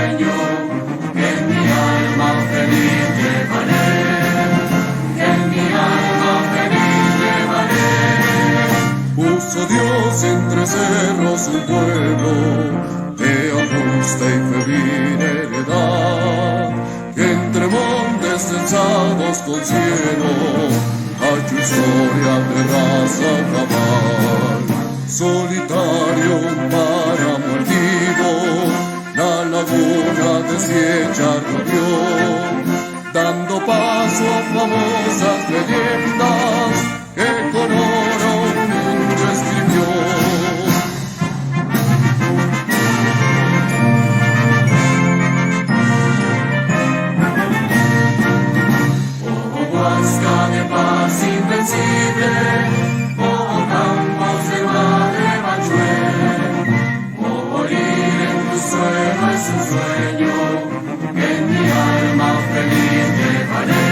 sueño que en mi alma feliz llevaré, que en mi alma feliz llevaré. Puso Dios entre cerros un pueblo de augusta y febril heredad, que entre montes censados con cielo hay historia de raza cabal. Solitario un páramo erguido, la laguna deshecha rodeó, dando paso a famosas leyendas que con oro un mundo escribió. Huasca de paz invencible, oh campos de Guarevachué, oh morir en tu suelo es un sueño, que en mi alma feliz llevaré,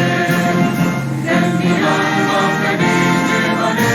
que en mi alma feliz llevaré.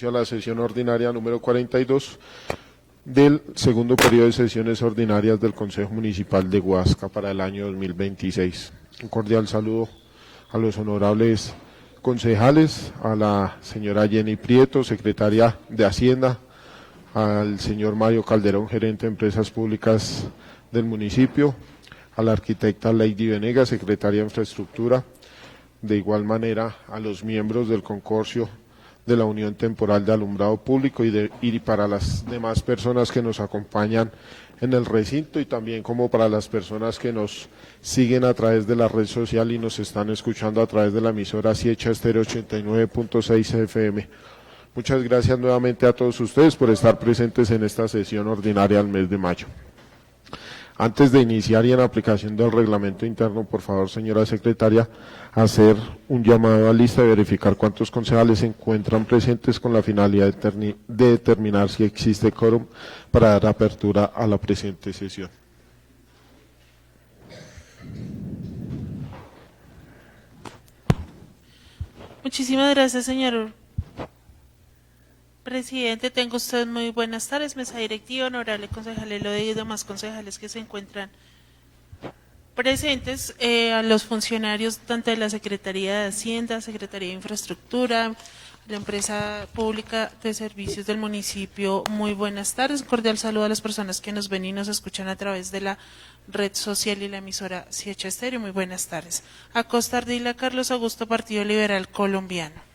A la sesión ordinaria número 42 del segundo periodo de sesiones ordinarias del Consejo Municipal de Huasca para el año 2026. Un cordial saludo a los honorables concejales, a la señora Jenny Prieto, secretaria de Hacienda, al señor Mario Calderón, gerente de Empresas Públicas del municipio, a la arquitecta Lady Venegas, secretaria de Infraestructura, de igual manera a los miembros del consorcio de la Unión Temporal de Alumbrado Público y para las demás personas que nos acompañan en el recinto y también como para las personas que nos siguen a través de la red social y nos están escuchando a través de la emisora Siecha Estéreo 89.6 FM. Muchas gracias nuevamente a todos ustedes por estar presentes en esta sesión ordinaria del mes de mayo. Antes de iniciar y en aplicación del reglamento interno, por favor, señora secretaria, hacer un llamado a lista y verificar cuántos concejales se encuentran presentes con la finalidad de determinar si existe quórum para dar apertura a la presente sesión. Muchísimas gracias, señor presidente. Tengo usted muy buenas tardes, mesa directiva, honorable concejal Eloy y demás concejales que se encuentran presentes, a los funcionarios tanto de la Secretaría de Hacienda, Secretaría de Infraestructura, la Empresa Pública de Servicios del municipio, muy buenas tardes. Un cordial saludo a las personas que nos ven y nos escuchan a través de la red social y la emisora Siecha Estéreo, muy buenas tardes. Acosta Ardila Carlos Augusto, Partido Liberal Colombiano.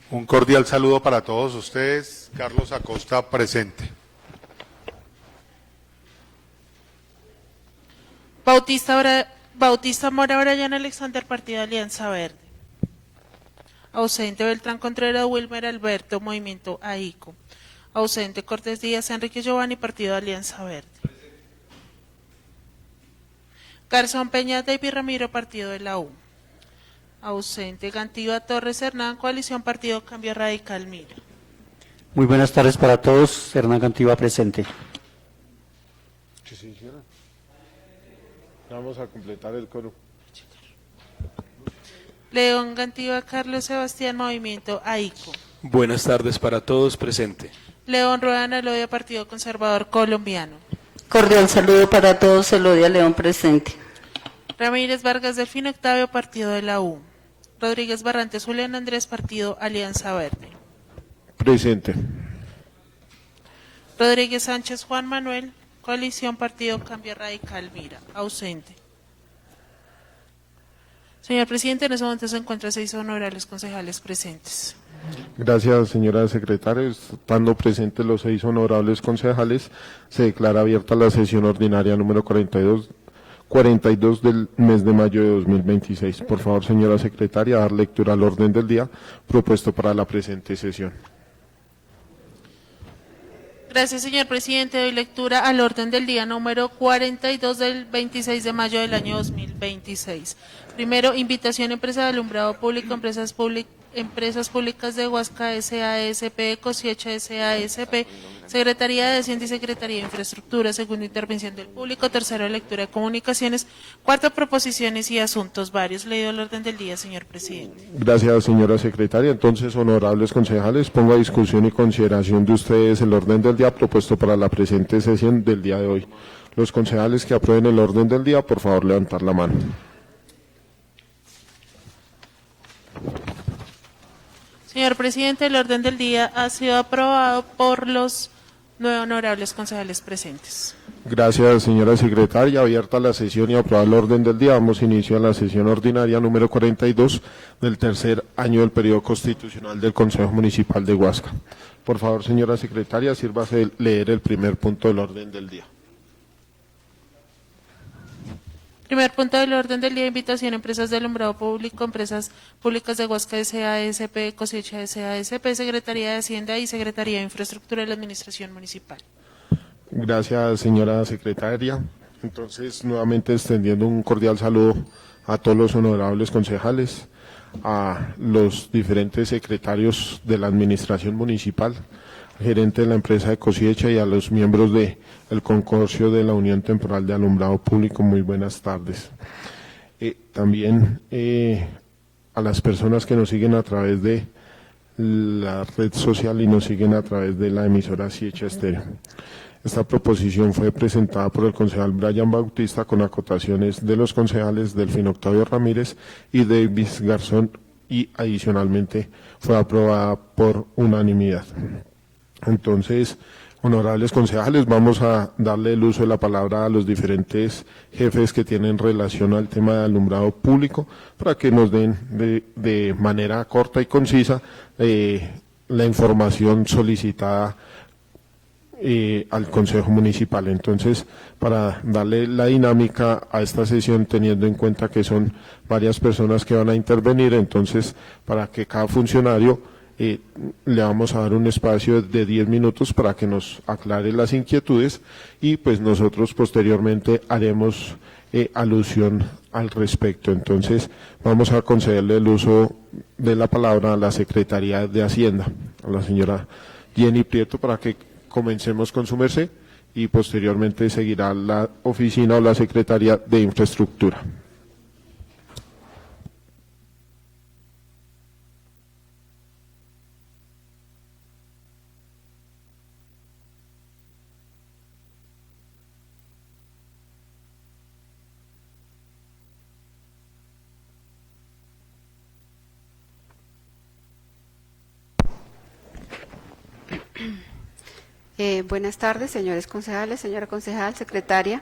Un cordial saludo para todos ustedes. Carlos Acosta, presente. Bautista Mora Brian Alexander, Partido Alianza Verde. Ausente Beltrán Contreras Wilmer Alberto, Movimiento AICO. Ausente Cortés Díaz Enrique Giovanni, Partido Alianza Verde. Garzón Peña David Ramiro, Partido de la U. Ausente Gantiva Torres Hernán, Coalición Partido Cambio Radical Mira. Muy buenas tardes para todos. Hernán Gantiva presente. Vamos a completar el coro. León Gantiva Carlos Sebastián, Movimiento AICO. Buenas tardes para todos, presente. León Rueda Elodia, Partido Conservador Colombiano. Cordial saludo para todos, Elodia León presente. Ramírez Vargas Delfín Octavio, Partido de la U. Rodríguez Barrantes Julián Andrés, Partido Alianza Verde. Presente. Rodríguez Sánchez Juan Manuel, Coalición Partido Cambio Radical Mira. Ausente. Señor presidente, en ese momento se encuentran 6 honorables concejales presentes. Gracias, señora secretaria. Estando presentes los 6 honorables concejales, se declara abierta la sesión ordinaria número 42 del mes de mayo de 2026. Por favor, señora secretaria, dar lectura al orden del día propuesto para la presente sesión. Gracias, señor presidente. Doy lectura al orden del día número 42 del 26 de mayo del año 2026. Primero, invitación a empresa de alumbrado público, empresas públicas de Huasca S.A.S.P., Cosiecha S.A.S.P., Secretaría de Hacienda y Secretaría de Infraestructura. Segundo, intervención del público. Tercero, lectura de comunicaciones. Cuarto, proposiciones y asuntos varios. Leído el orden del día, señor presidente. Gracias, señora secretaria. Entonces, honorables concejales, pongo a discusión y consideración de ustedes el orden del día propuesto para la presente sesión del día de hoy. Los concejales que aprueben el orden del día, por favor, levantar la mano. Señor presidente, el orden del día ha sido aprobado por los 9 honorables concejales presentes. Gracias, señora secretaria. Abierta la sesión y aprobado el orden del día, damos inicio a la sesión ordinaria número 42 del tercer año del periodo constitucional del Consejo Municipal de Huasca. Por favor, señora secretaria, sírvase leer el primer punto del orden del día. Primer punto del orden del día, invitación a empresas de alumbrado público, empresas públicas de Huasca S.A.S.P., Cosecha S.A.S.P., Secretaría de Hacienda y Secretaría de Infraestructura de la Administración Municipal. Gracias, señora secretaria. Entonces, nuevamente extendiendo un cordial saludo a todos los honorables concejales, a los diferentes secretarios de la Administración Municipal, gerente de la empresa de Cosiecha y a los miembros del consorcio de la Unión Temporal de Alumbrado Público. Muy buenas tardes. También a las personas que nos siguen a través de la red social y nos siguen a través de la emisora Siecha Estéreo. Esta proposición fue presentada por el concejal Brian Bautista con acotaciones de los concejales Delfín Octavio Ramírez y Davis Garzón y adicionalmente fue aprobada por unanimidad. Entonces, honorables concejales, vamos a darle el uso de la palabra a los diferentes jefes que tienen relación al tema de alumbrado público para que nos den de manera corta y concisa la información solicitada al Consejo Municipal. Entonces, para darle la dinámica a esta sesión, teniendo en cuenta que son varias personas que van a intervenir, entonces, para que cada funcionario le vamos a dar un espacio de 10 minutos para que nos aclare las inquietudes y pues nosotros posteriormente haremos alusión al respecto. Entonces vamos a concederle el uso de la palabra a la Secretaría de Hacienda, a la señora Jenny Prieto, para que comencemos con su merced y posteriormente seguirá la oficina o la Secretaría de Infraestructura. Buenas tardes, señores concejales, señora concejal, secretaria,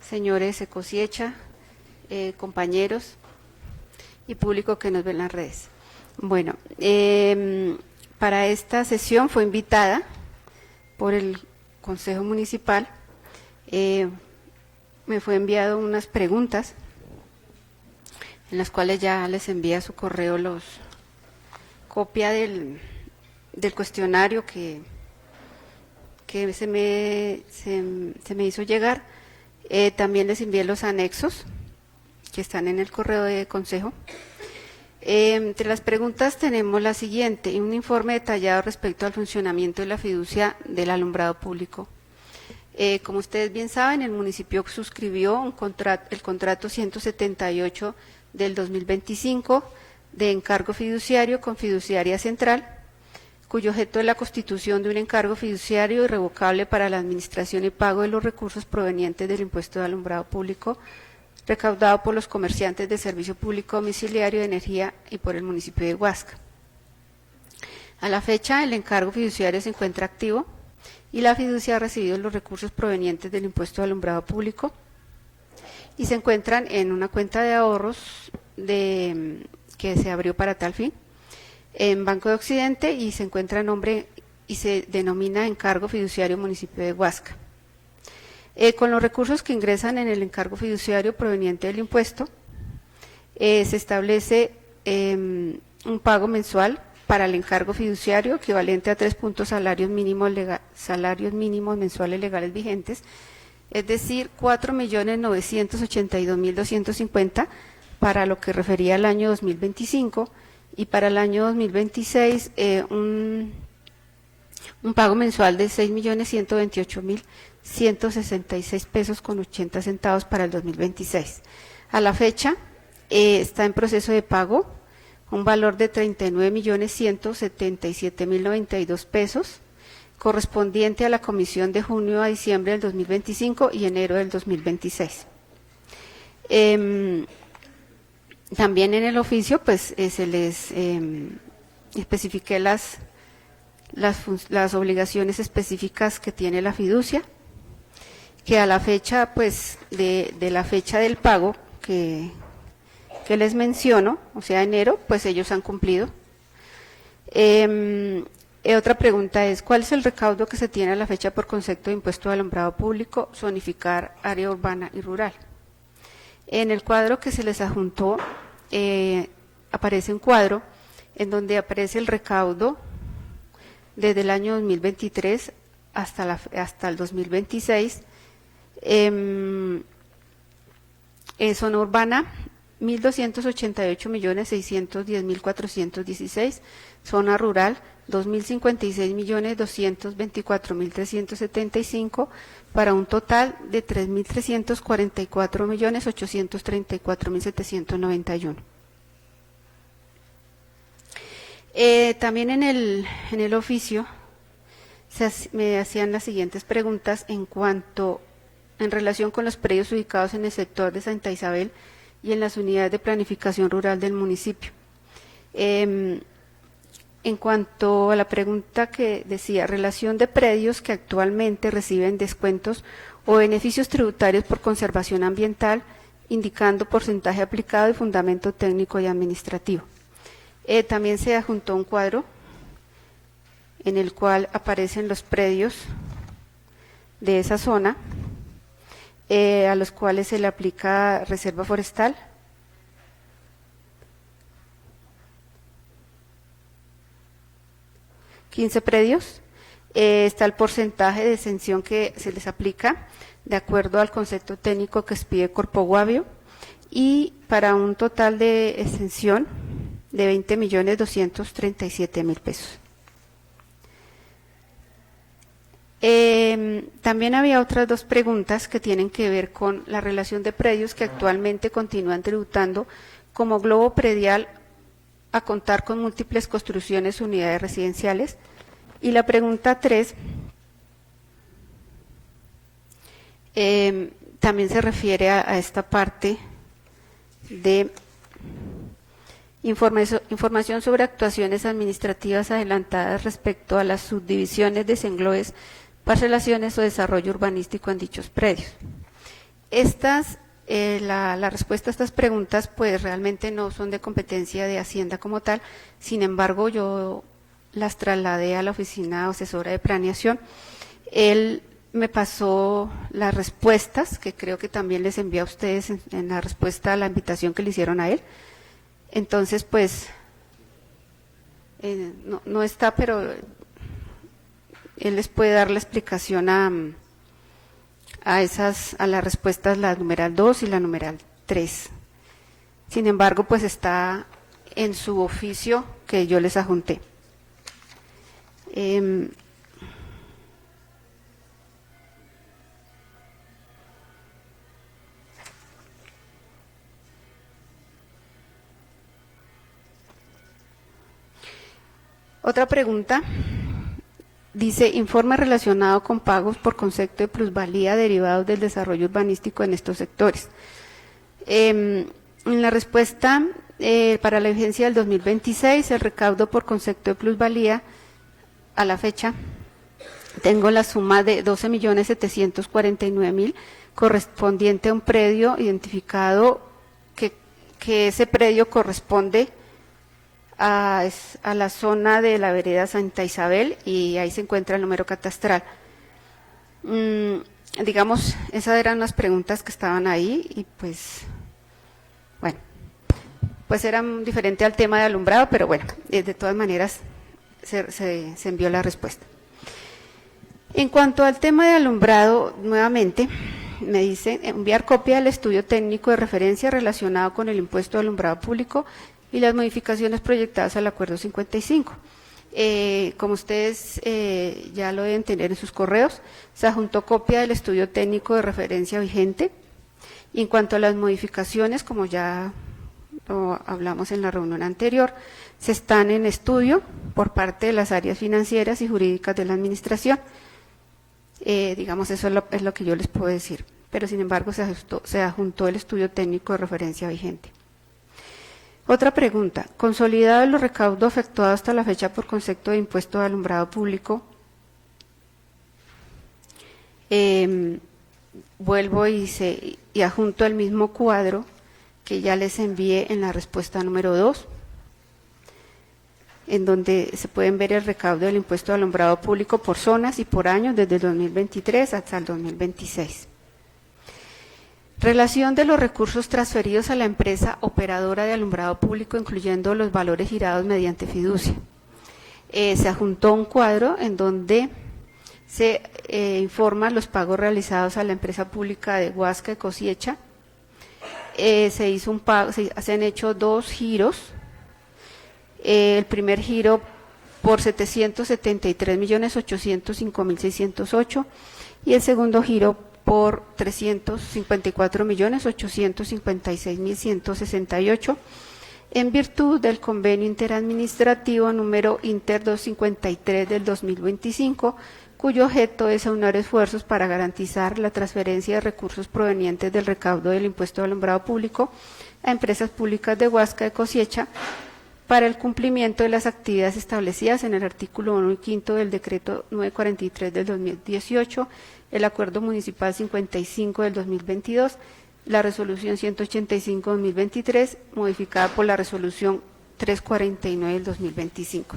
señores de Cosiecha, compañeros y público que nos ve en las redes. Bueno, para esta sesión fue invitada por el Consejo Municipal, me fue enviado unas preguntas en las cuales ya les envía a su correo copia del cuestionario que se me hizo llegar. También les envié los anexos que están en el correo de consejo. Entre las preguntas tenemos la siguiente: un informe detallado respecto al funcionamiento de la fiducia del alumbrado público. Como ustedes bien saben, el municipio suscribió el contrato 178 del 2025 de encargo fiduciario con Fiduciaria Central, cuyo objeto es la constitución de un encargo fiduciario irrevocable para la administración y pago de los recursos provenientes del impuesto de alumbrado público recaudado por los comerciantes de servicio público domiciliario de energía y por el municipio de Huasca. A la fecha, el encargo fiduciario se encuentra activo y la fiducia ha recibido los recursos provenientes del impuesto de alumbrado público y se encuentran en una cuenta de ahorros que se abrió para tal fin en Banco de Occidente y se encuentra en nombre y se denomina encargo fiduciario municipio de Huasca. Con los recursos que ingresan en el encargo fiduciario proveniente del impuesto, se establece un pago mensual para el encargo fiduciario, equivalente a 3 puntos salarios mínimos mensuales legales vigentes, es decir, 4.982.250 para lo que refería al año 2025, y para el año 2026 un pago mensual de 6.128.166 pesos con 80 centavos para el 2026. A la fecha está en proceso de pago un valor de 39.177.092 pesos, correspondiente a la comisión de junio a diciembre del 2025 y enero del 2026. También en el oficio pues se les especifiqué las obligaciones específicas que tiene la fiducia, que a la fecha pues de la fecha del pago que les menciono, o sea enero, pues ellos han cumplido. Otra pregunta es, ¿cuál es el recaudo que se tiene a la fecha por concepto de impuesto de alumbrado público, zonificar área urbana y rural? En el cuadro que se les adjuntó aparece un cuadro en donde aparece el recaudo desde el año 2023 hasta el 2026. Zona urbana, 1.288.610.416, zona rural, 2.056.224.375, para un total de 3.344.834.791. También en el oficio me hacían las siguientes preguntas en relación con los predios ubicados en el sector de Santa Isabel y en las unidades de planificación rural del municipio. En cuanto a la pregunta que decía, relación de predios que actualmente reciben descuentos o beneficios tributarios por conservación ambiental, indicando porcentaje aplicado y fundamento técnico y administrativo. También se adjuntó un cuadro en el cual aparecen los predios de esa zona, a los cuales se le aplica reserva forestal. ¿15 predios? Está el porcentaje de exención que se les aplica de acuerdo al concepto técnico que expide Corpo Guavio, y para un total de exención de 20.237.000 pesos. También había otras dos preguntas que tienen que ver con la relación de predios que actualmente continúan tributando como globo predial a contar con múltiples construcciones, unidades residenciales. Y la pregunta 3 también se refiere a esta parte de información sobre actuaciones administrativas adelantadas respecto a las subdivisiones, desengloses, parcelaciones o desarrollo urbanístico en dichos predios. La respuesta a estas preguntas pues realmente no son de competencia de Hacienda como tal, sin embargo yo las trasladé a la oficina asesora de planeación. Él me pasó las respuestas, que creo que también les envié a ustedes en la respuesta a la invitación que le hicieron a él. Entonces pues no está, pero él les puede dar la explicación a las respuestas, la numeral 2 y la numeral 3. Sin embargo, pues está en su oficio que yo les adjunté. Otra pregunta. Dice, informe relacionado con pagos por concepto de plusvalía derivados del desarrollo urbanístico en estos sectores. En la respuesta para la vigencia del 2026, el recaudo por concepto de plusvalía a la fecha, tengo la suma de 12.749.000 correspondiente a un predio identificado que ese predio corresponde a la zona de la vereda Santa Isabel, y ahí se encuentra el número catastral. Digamos, esas eran las preguntas que estaban ahí, y pues, bueno, pues era diferente al tema de alumbrado, pero bueno, de todas maneras se envió la respuesta. En cuanto al tema de alumbrado, nuevamente me dice enviar copia del estudio técnico de referencia relacionado con el impuesto de alumbrado público y las modificaciones proyectadas al acuerdo 55. Como ustedes ya lo deben tener en sus correos, se adjuntó copia del estudio técnico de referencia vigente. Y en cuanto a las modificaciones, como ya lo hablamos en la reunión anterior, se están en estudio por parte de las áreas financieras y jurídicas de la Administración. Digamos, eso es lo que yo les puedo decir. Pero, sin embargo, se adjuntó el estudio técnico de referencia vigente. Otra pregunta. Consolidado los recaudos efectuados hasta la fecha por concepto de impuesto de alumbrado público, vuelvo y adjunto el mismo cuadro que ya les envié en la respuesta número 2, en donde se pueden ver el recaudo del impuesto de alumbrado público por zonas y por años desde el 2023 hasta el 2026. Relación de los recursos transferidos a la empresa operadora de alumbrado público, incluyendo los valores girados mediante fiducia. Se adjuntó un cuadro en donde se informan los pagos realizados a la empresa pública de Huasca y Cosiecha. Se hizo un pago, se han hecho 2 giros. El primer giro por 773.805.608 y el segundo giro por 354.856.168 en virtud del convenio interadministrativo número Inter 253 del 2025, cuyo objeto es aunar esfuerzos para garantizar la transferencia de recursos provenientes del recaudo del impuesto de alumbrado público a empresas públicas de Huasca de Cosiecha para el cumplimiento de las actividades establecidas en el artículo 1 y 5 del decreto 943 del 2018, el acuerdo municipal 55 del 2022, la resolución 185-2023, modificada por la resolución 349 del 2025.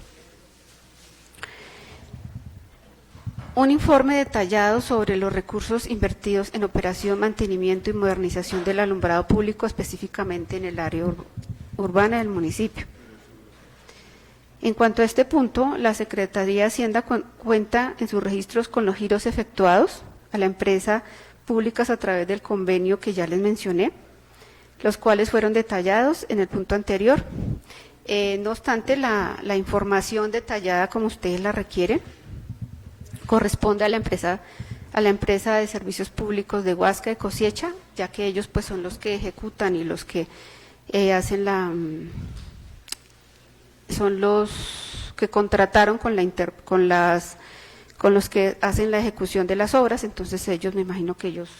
Un informe detallado sobre los recursos invertidos en operación, mantenimiento y modernización del alumbrado público, específicamente en el área urbana del municipio. En cuanto a este punto, la Secretaría de Hacienda cuenta en sus registros con los giros efectuados a la empresa públicas a través del convenio que ya les mencioné, los cuales fueron detallados en el punto anterior. No obstante, la información detallada como ustedes la requieren corresponde a la empresa de servicios públicos de Huasca de Cosiecha, ya que ellos pues son los que ejecutan y los que hacen son los que contrataron con los que hacen la ejecución de las obras. Entonces ellos, me imagino que ellos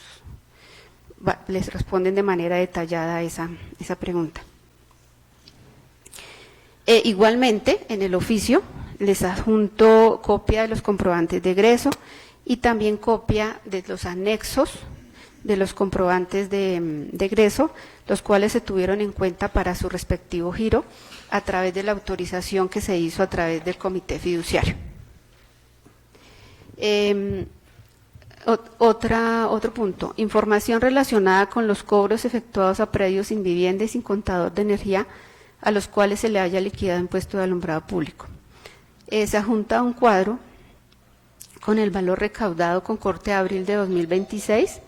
les responden de manera detallada a esa pregunta. Igualmente, en el oficio les adjunto copia de los comprobantes de egreso y también copia de los anexos de los comprobantes de egreso, los cuales se tuvieron en cuenta para su respectivo giro a través de la autorización que se hizo a través del comité fiduciario. Otro punto, información relacionada con los cobros efectuados a predios sin vivienda y sin contador de energía a los cuales se le haya liquidado impuesto de alumbrado público. Se adjunta un cuadro con el valor recaudado con corte de abril de 2026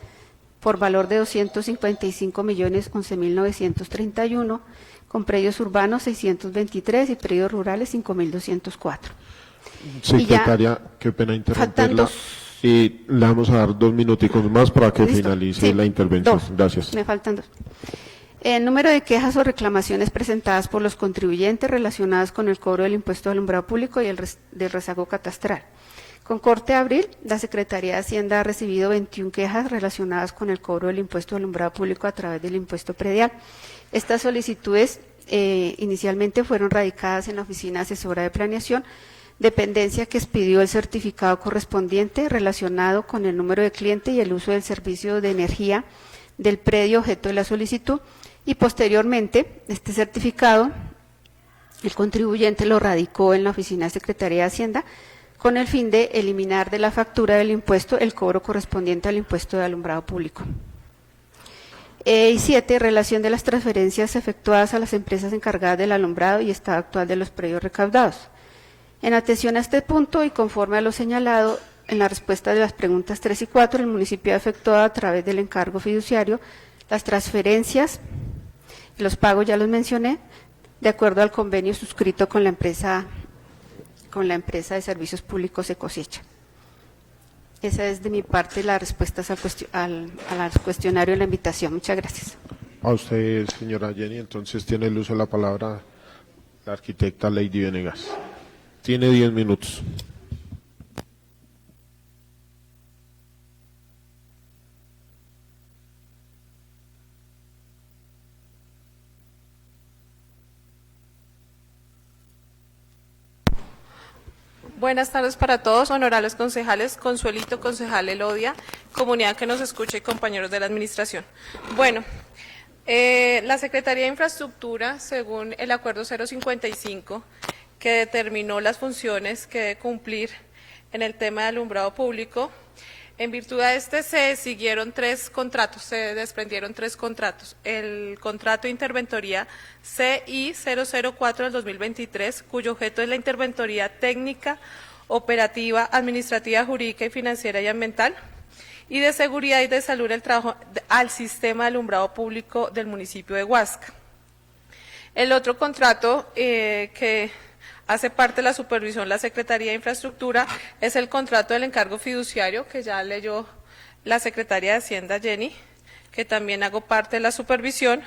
por valor de 255.011.931, con predios urbanos 623 y predios rurales 5.204. Secretaria, qué pena interrumpirla. Y le vamos a dar 2 minuticos más para que finalice la intervención. Gracias. Me faltan 2. El número de quejas o reclamaciones presentadas por los contribuyentes relacionadas con el cobro del impuesto de alumbrado público y el del rezago catastral. Con corte de abril, la Secretaría de Hacienda ha recibido 21 quejas relacionadas con el cobro del impuesto de alumbrado público a través del impuesto predial. Estas solicitudes inicialmente fueron radicadas en la Oficina Asesora de Planeación, dependencia que expidió el certificado correspondiente relacionado con el número de cliente y el uso del servicio de energía del predio objeto de la solicitud, y posteriormente este certificado el contribuyente lo radicó en la Oficina de Secretaría de Hacienda con el fin de eliminar de la factura del impuesto el cobro correspondiente al impuesto de alumbrado público. Y 7, relación de las transferencias efectuadas a las empresas encargadas del alumbrado y estado actual de los predios recaudados. En atención a este punto y conforme a lo señalado en la respuesta de las preguntas 3 y 4, el municipio ha efectuado a través del encargo fiduciario las transferencias, los pagos ya los mencioné, de acuerdo al convenio suscrito con la empresa de servicios públicos Ecosecha. Esa es de mi parte las respuestas al cuestionario de la invitación. Muchas gracias. A usted, señora Jenny, entonces tiene el uso de la palabra la arquitecta Lady Venegas. Tiene 10 minutos. Buenas tardes para todos, honorables concejales, Consuelito, concejal Elodia, comunidad que nos escucha y compañeros de la administración. Bueno, la Secretaría de Infraestructura, según el acuerdo 055, que determinó las funciones que debe cumplir en el tema de alumbrado público, en virtud de este se desprendieron 3 contratos. El contrato de interventoría CI 004 del 2023, cuyo objeto es la interventoría técnica, operativa, administrativa, jurídica y financiera y ambiental, y de seguridad y de salud del trabajo al sistema de alumbrado público del municipio de Huasca. El otro contrato que hace parte de la supervisión de la Secretaría de Infraestructura es el contrato del encargo fiduciario, que ya leyó la Secretaría de Hacienda, Jenny, que también hago parte de la supervisión,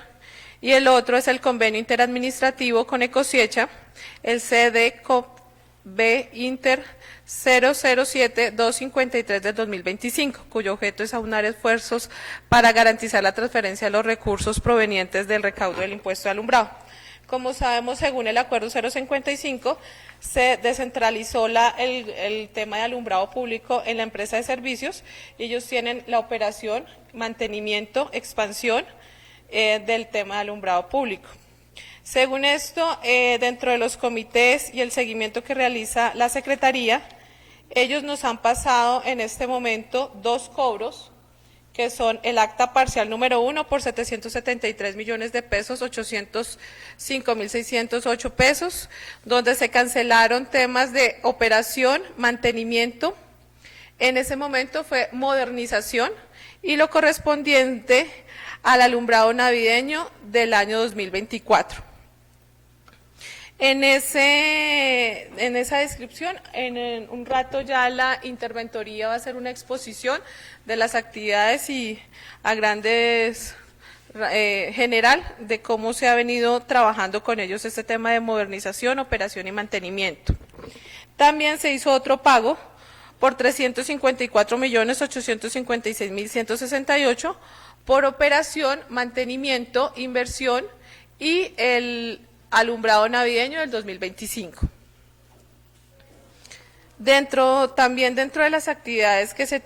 y el otro es el convenio interadministrativo con Ecosiecha, el CDCOB Inter 007-253 del 2025, cuyo objeto es aunar esfuerzos para garantizar la transferencia de los recursos provenientes del recaudo del impuesto de alumbrado. Como sabemos, según el acuerdo 055, se descentralizó el tema de alumbrado público en la empresa de servicios. Ellos tienen la operación, mantenimiento, expansión del tema de alumbrado público. Según esto, dentro de los comités y el seguimiento que realiza la Secretaría, ellos nos han pasado en este momento 2 cobros, que son el acta parcial número 1 por 773 millones de pesos, 805.608 pesos, donde se cancelaron temas de operación, mantenimiento, en ese momento fue modernización, y lo correspondiente al alumbrado navideño del año 2024. En esa descripción, en un rato ya la interventoría va a hacer una exposición de las actividades y a grandes general de cómo se ha venido trabajando con ellos este tema de modernización, operación y mantenimiento. También se hizo otro pago por 354.856.168 por operación, mantenimiento, inversión y el alumbrado navideño del 2025. También dentro de las actividades que se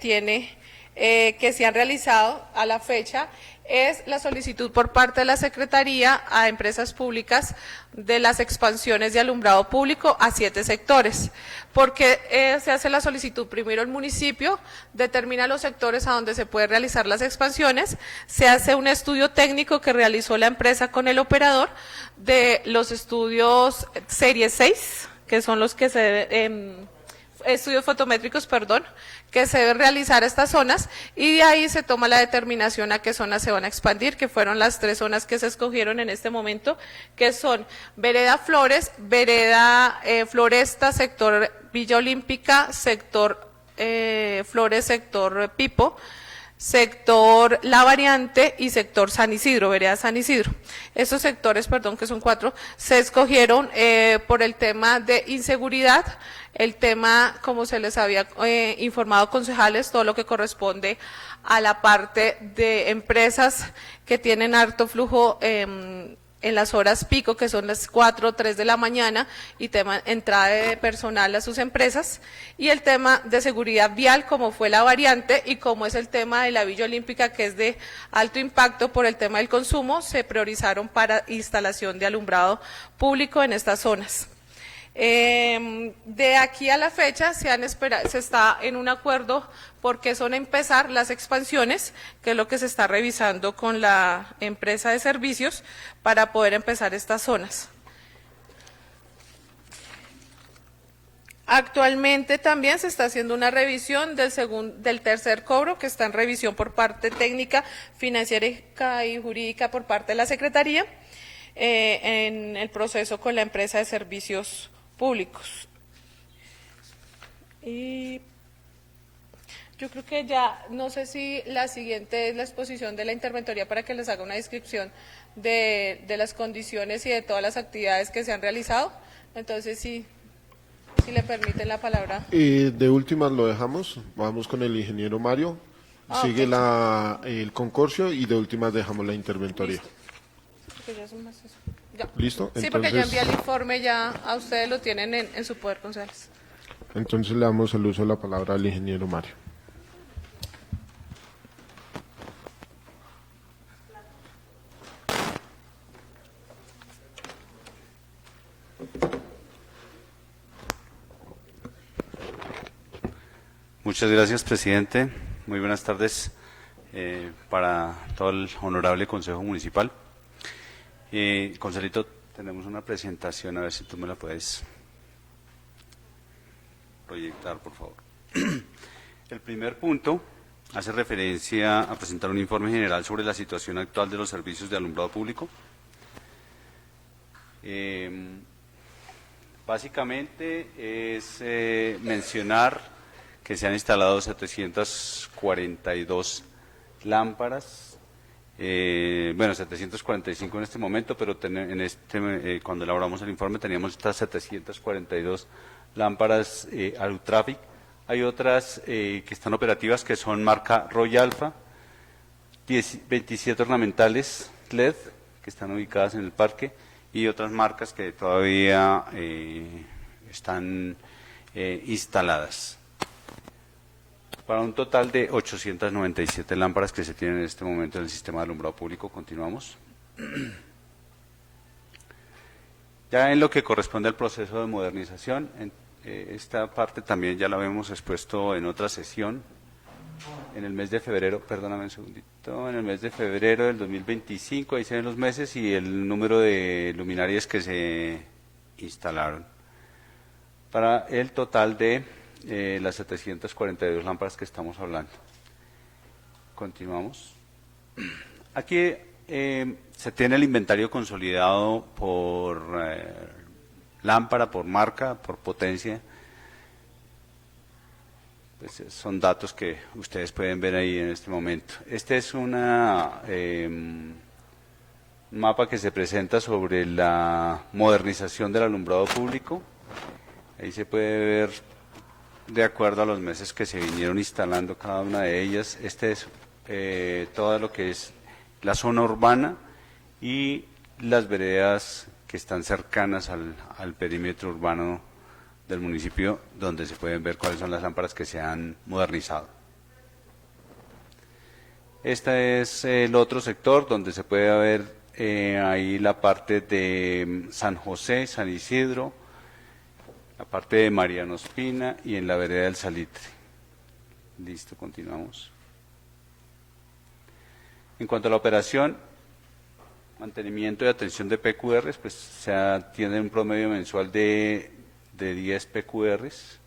han realizado a la fecha, es la solicitud por parte de la Secretaría a empresas públicas de las expansiones de alumbrado público a 7 sectores. Porque se hace la solicitud, primero el municipio determina los sectores a donde se puede realizar las expansiones, se hace un estudio técnico que realizó la empresa con el operador de los estudios serie 6, que son los que estudios fotométricos, que se deben realizar estas zonas, y de ahí se toma la determinación a qué zonas se van a expandir, que fueron las 3 zonas que se escogieron en este momento, que son Vereda Flores, Vereda Floresta, sector Villa Olímpica, sector Flores, sector Pipo, sector La Variante y sector San Isidro, Vereda San Isidro. Esos sectores, que son 4, se escogieron por el tema de inseguridad, el tema, como se les había informado concejales, todo lo que corresponde a la parte de empresas que tienen harto flujo en las horas pico, que son las 4 o 3 de la mañana, y tema entrada de personal a sus empresas, y el tema de seguridad vial, como fue La Variante, y como es el tema de la Villa Olímpica, que es de alto impacto por el tema del consumo, se priorizaron para instalación de alumbrado público en estas zonas. De aquí a la fecha se está en un acuerdo porque son empezar las expansiones, que es lo que se está revisando con la empresa de servicios para poder empezar estas zonas. Actualmente también se está haciendo una revisión del tercer cobro, que está en revisión por parte técnica, financiera y jurídica por parte de la Secretaría, en el proceso con la empresa de servicios públicos. Y yo creo que ya, no sé si la siguiente es la exposición de la interventoría para que les haga una descripción de las condiciones y de todas las actividades que se han realizado. Entonces, si le permiten la palabra. De últimas lo dejamos, vamos con el ingeniero Mario, sigue el concorcio y de últimas dejamos la interventoría. Porque ya son más eso. Ya. ¿Listo? Sí, porque yo envié el informe, ya a ustedes lo tienen en su poder, concejales. Entonces le damos el uso de la palabra al ingeniero Mario. Muchas gracias, presidente. Muy buenas tardes para todo el honorable Consejo Municipal. Concelito, tenemos una presentación, a ver si tú me la puedes proyectar, por favor. El primer punto hace referencia a presentar un informe general sobre la situación actual de los servicios de alumbrado público. Básicamente es mencionar que se han instalado 742 lámparas, 745 en este momento, pero cuando elaboramos el informe teníamos estas 742 lámparas Alutraffic. Hay otras que están operativas que son marca Royal Alpha, 27 ornamentales LED que están ubicadas en el parque y otras marcas que todavía están instaladas, para un total de 897 lámparas que se tienen en este momento en el sistema de alumbrado público. Continuamos. Ya en lo que corresponde al proceso de modernización, esta parte también ya la habíamos expuesto en otra sesión, en el mes de febrero, perdóname un segundito, en el mes de febrero del 2025, ahí se ven los meses y el número de luminarias que se instalaron, para el total de las 742 lámparas que estamos hablando. Continuamos. Aquí se tiene el inventario consolidado por lámpara, por marca, por potencia. Pues son datos que ustedes pueden ver ahí en este momento. Este es un mapa que se presenta sobre la modernización del alumbrado público. Ahí se puede ver de acuerdo a los meses que se vinieron instalando cada una de ellas. Este es todo lo que es la zona urbana y las veredas que están cercanas al perímetro urbano del municipio, donde se pueden ver cuáles son las lámparas que se han modernizado. Este es el otro sector donde se puede ver ahí la parte de San José, San Isidro, la parte de Mariano Ospina y en la vereda del Salitre. Listo, continuamos. En cuanto a la operación, mantenimiento y atención de PQRs, pues se atiende un promedio mensual de 10 PQRs.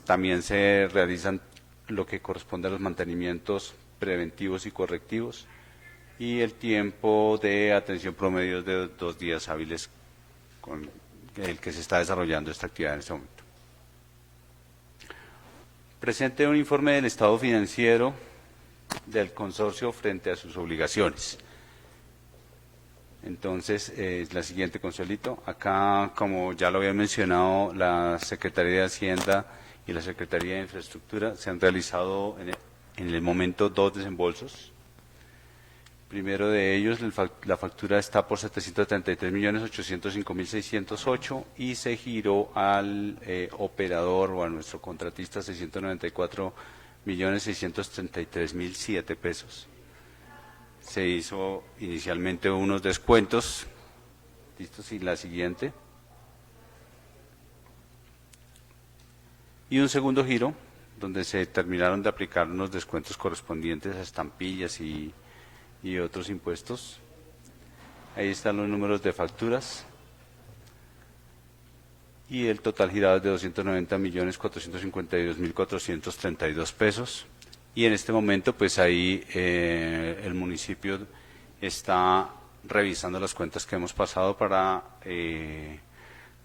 También se realizan lo que corresponde a los mantenimientos preventivos y correctivos, y el tiempo de atención promedio es de 2 días hábiles con el que se está desarrollando esta actividad en este momento. Presente un informe del estado financiero del consorcio frente a sus obligaciones. Entonces, la siguiente, Consuelito. Acá, como ya lo había mencionado, la Secretaría de Hacienda y la Secretaría de Infraestructura se han realizado en el momento 2 desembolsos. Primero de ellos, la factura está por 733.805.608 y se giró al operador o a nuestro contratista 694.633.007 pesos. Se hizo inicialmente unos descuentos. ¿Listo? Sí, la siguiente. y un segundo giro donde se terminaron de aplicar unos descuentos correspondientes a estampillas y otros impuestos. Ahí están los números de facturas y el total girado es de 290.452.432 pesos. Y en este momento, pues ahí el municipio está revisando las cuentas que hemos pasado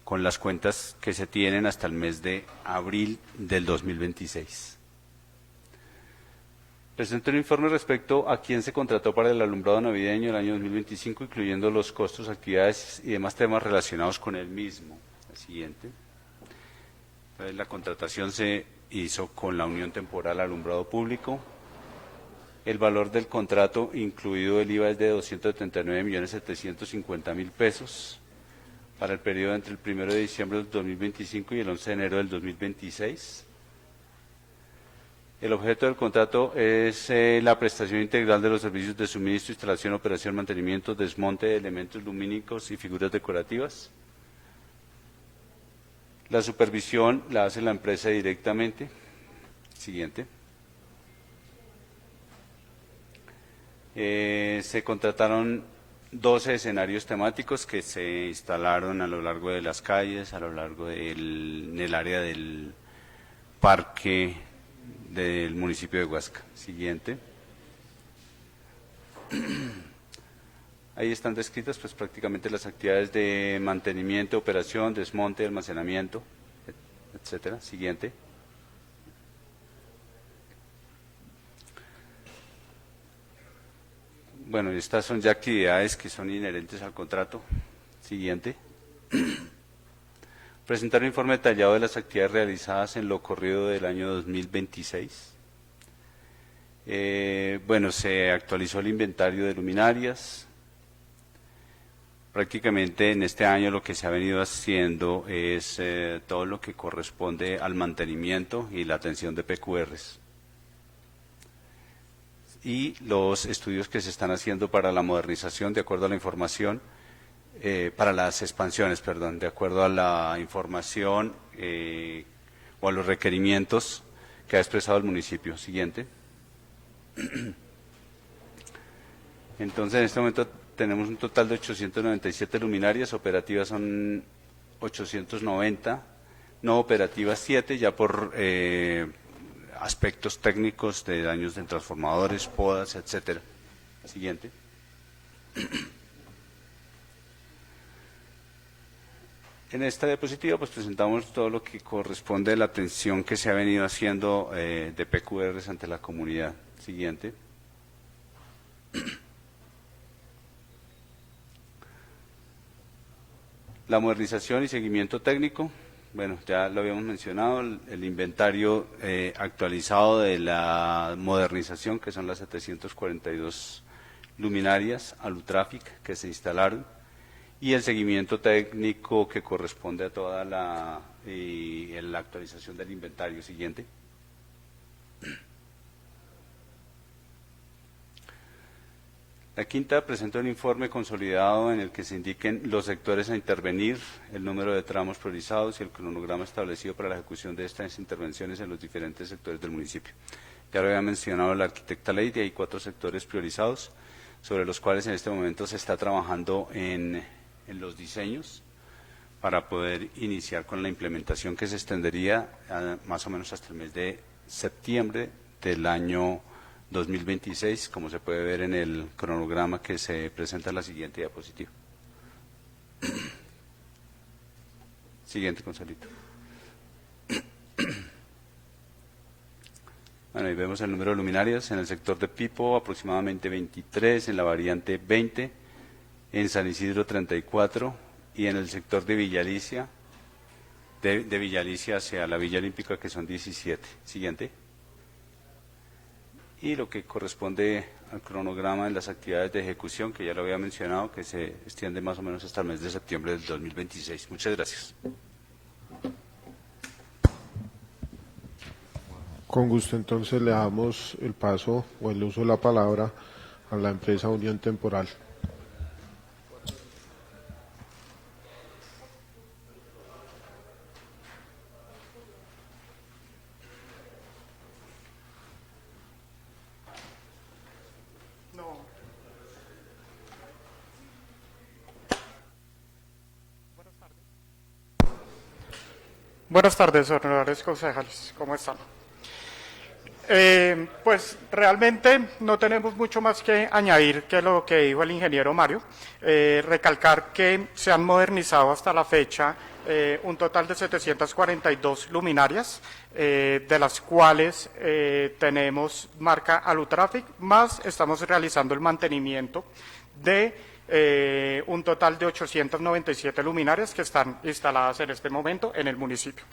con las cuentas que se tienen hasta el mes de abril del 2026. Presento un informe respecto a quién se contrató para el alumbrado navideño el año 2025, incluyendo los costos, actividades y demás temas relacionados con el mismo. El siguiente. Entonces, la contratación se hizo con la Unión Temporal Alumbrado Público. El valor del contrato, incluido el IVA, es de 239.750.000 pesos para el periodo entre el 1 de diciembre del 2025 y el 11 de enero del 2026. El objeto del contrato es la prestación integral de los servicios de suministro, instalación, operación, mantenimiento, desmonte de elementos lumínicos y figuras decorativas. La supervisión la hace la empresa directamente. Siguiente. Se contrataron 12 escenarios temáticos que se instalaron a lo largo de las calles, a lo largo en el área del parque del municipio de Huasca. Siguiente. Ahí están descritas pues prácticamente las actividades de mantenimiento, operación, desmonte, almacenamiento, etcétera. Siguiente. Bueno, estas son ya actividades que son inherentes al contrato. Siguiente. Presentar un informe detallado de las actividades realizadas en lo corrido del año 2026. Bueno, se actualizó el inventario de luminarias. Prácticamente en este año lo que se ha venido haciendo es todo lo que corresponde al mantenimiento y la atención de PQRs. Y los estudios que se están haciendo para la modernización, de acuerdo a la información, para las expansiones, perdón, de acuerdo a la información o a los requerimientos que ha expresado el municipio. Siguiente. Entonces, en este momento tenemos un total de 897 luminarias, operativas son 890, no operativas 7, ya por aspectos técnicos de daños en transformadores, podas, etcétera. Siguiente. En esta diapositiva pues presentamos todo lo que corresponde a la atención que se ha venido haciendo de PQRs ante la comunidad. Siguiente. La modernización y seguimiento técnico. Bueno, ya lo habíamos mencionado, el inventario actualizado de la modernización, que son las 742 luminarias Alutrafic que se instalaron, y el seguimiento técnico que corresponde a toda la actualización del inventario. Siguiente. La quinta presenta un informe consolidado en el que se indiquen los sectores a intervenir, el número de tramos priorizados y el cronograma establecido para la ejecución de estas intervenciones en los diferentes sectores del municipio. Ya lo había mencionado la arquitecta Lady, hay 4 sectores priorizados sobre los cuales en este momento se está trabajando en los diseños para poder iniciar con la implementación que se extendería más o menos hasta el mes de septiembre del año 2026, como se puede ver en el cronograma que se presenta en la siguiente diapositiva. Siguiente, Gonzalito. Bueno, ahí vemos el número de luminarias en el sector de Pipo, aproximadamente 23, en la variante 20, en San Isidro 34 y en el sector de Villalicia, de Villalicia hacia la Villa Olímpica, que son 17. Siguiente. Y lo que corresponde al cronograma de las actividades de ejecución, que ya lo había mencionado, que se extiende más o menos hasta el mes de septiembre del 2026. Muchas gracias. Con gusto, entonces le damos el paso o el uso de la palabra a la empresa Unión Temporal. Buenas tardes, honorables concejales. ¿Cómo están? Pues realmente no tenemos mucho más que añadir que lo que dijo el ingeniero Mario. Recalcar que se han modernizado hasta la fecha un total de 742 luminarias, de las cuales tenemos marca Alutraffic, más estamos realizando el mantenimiento de un total de 897 luminarias que están instaladas en este momento en el municipio.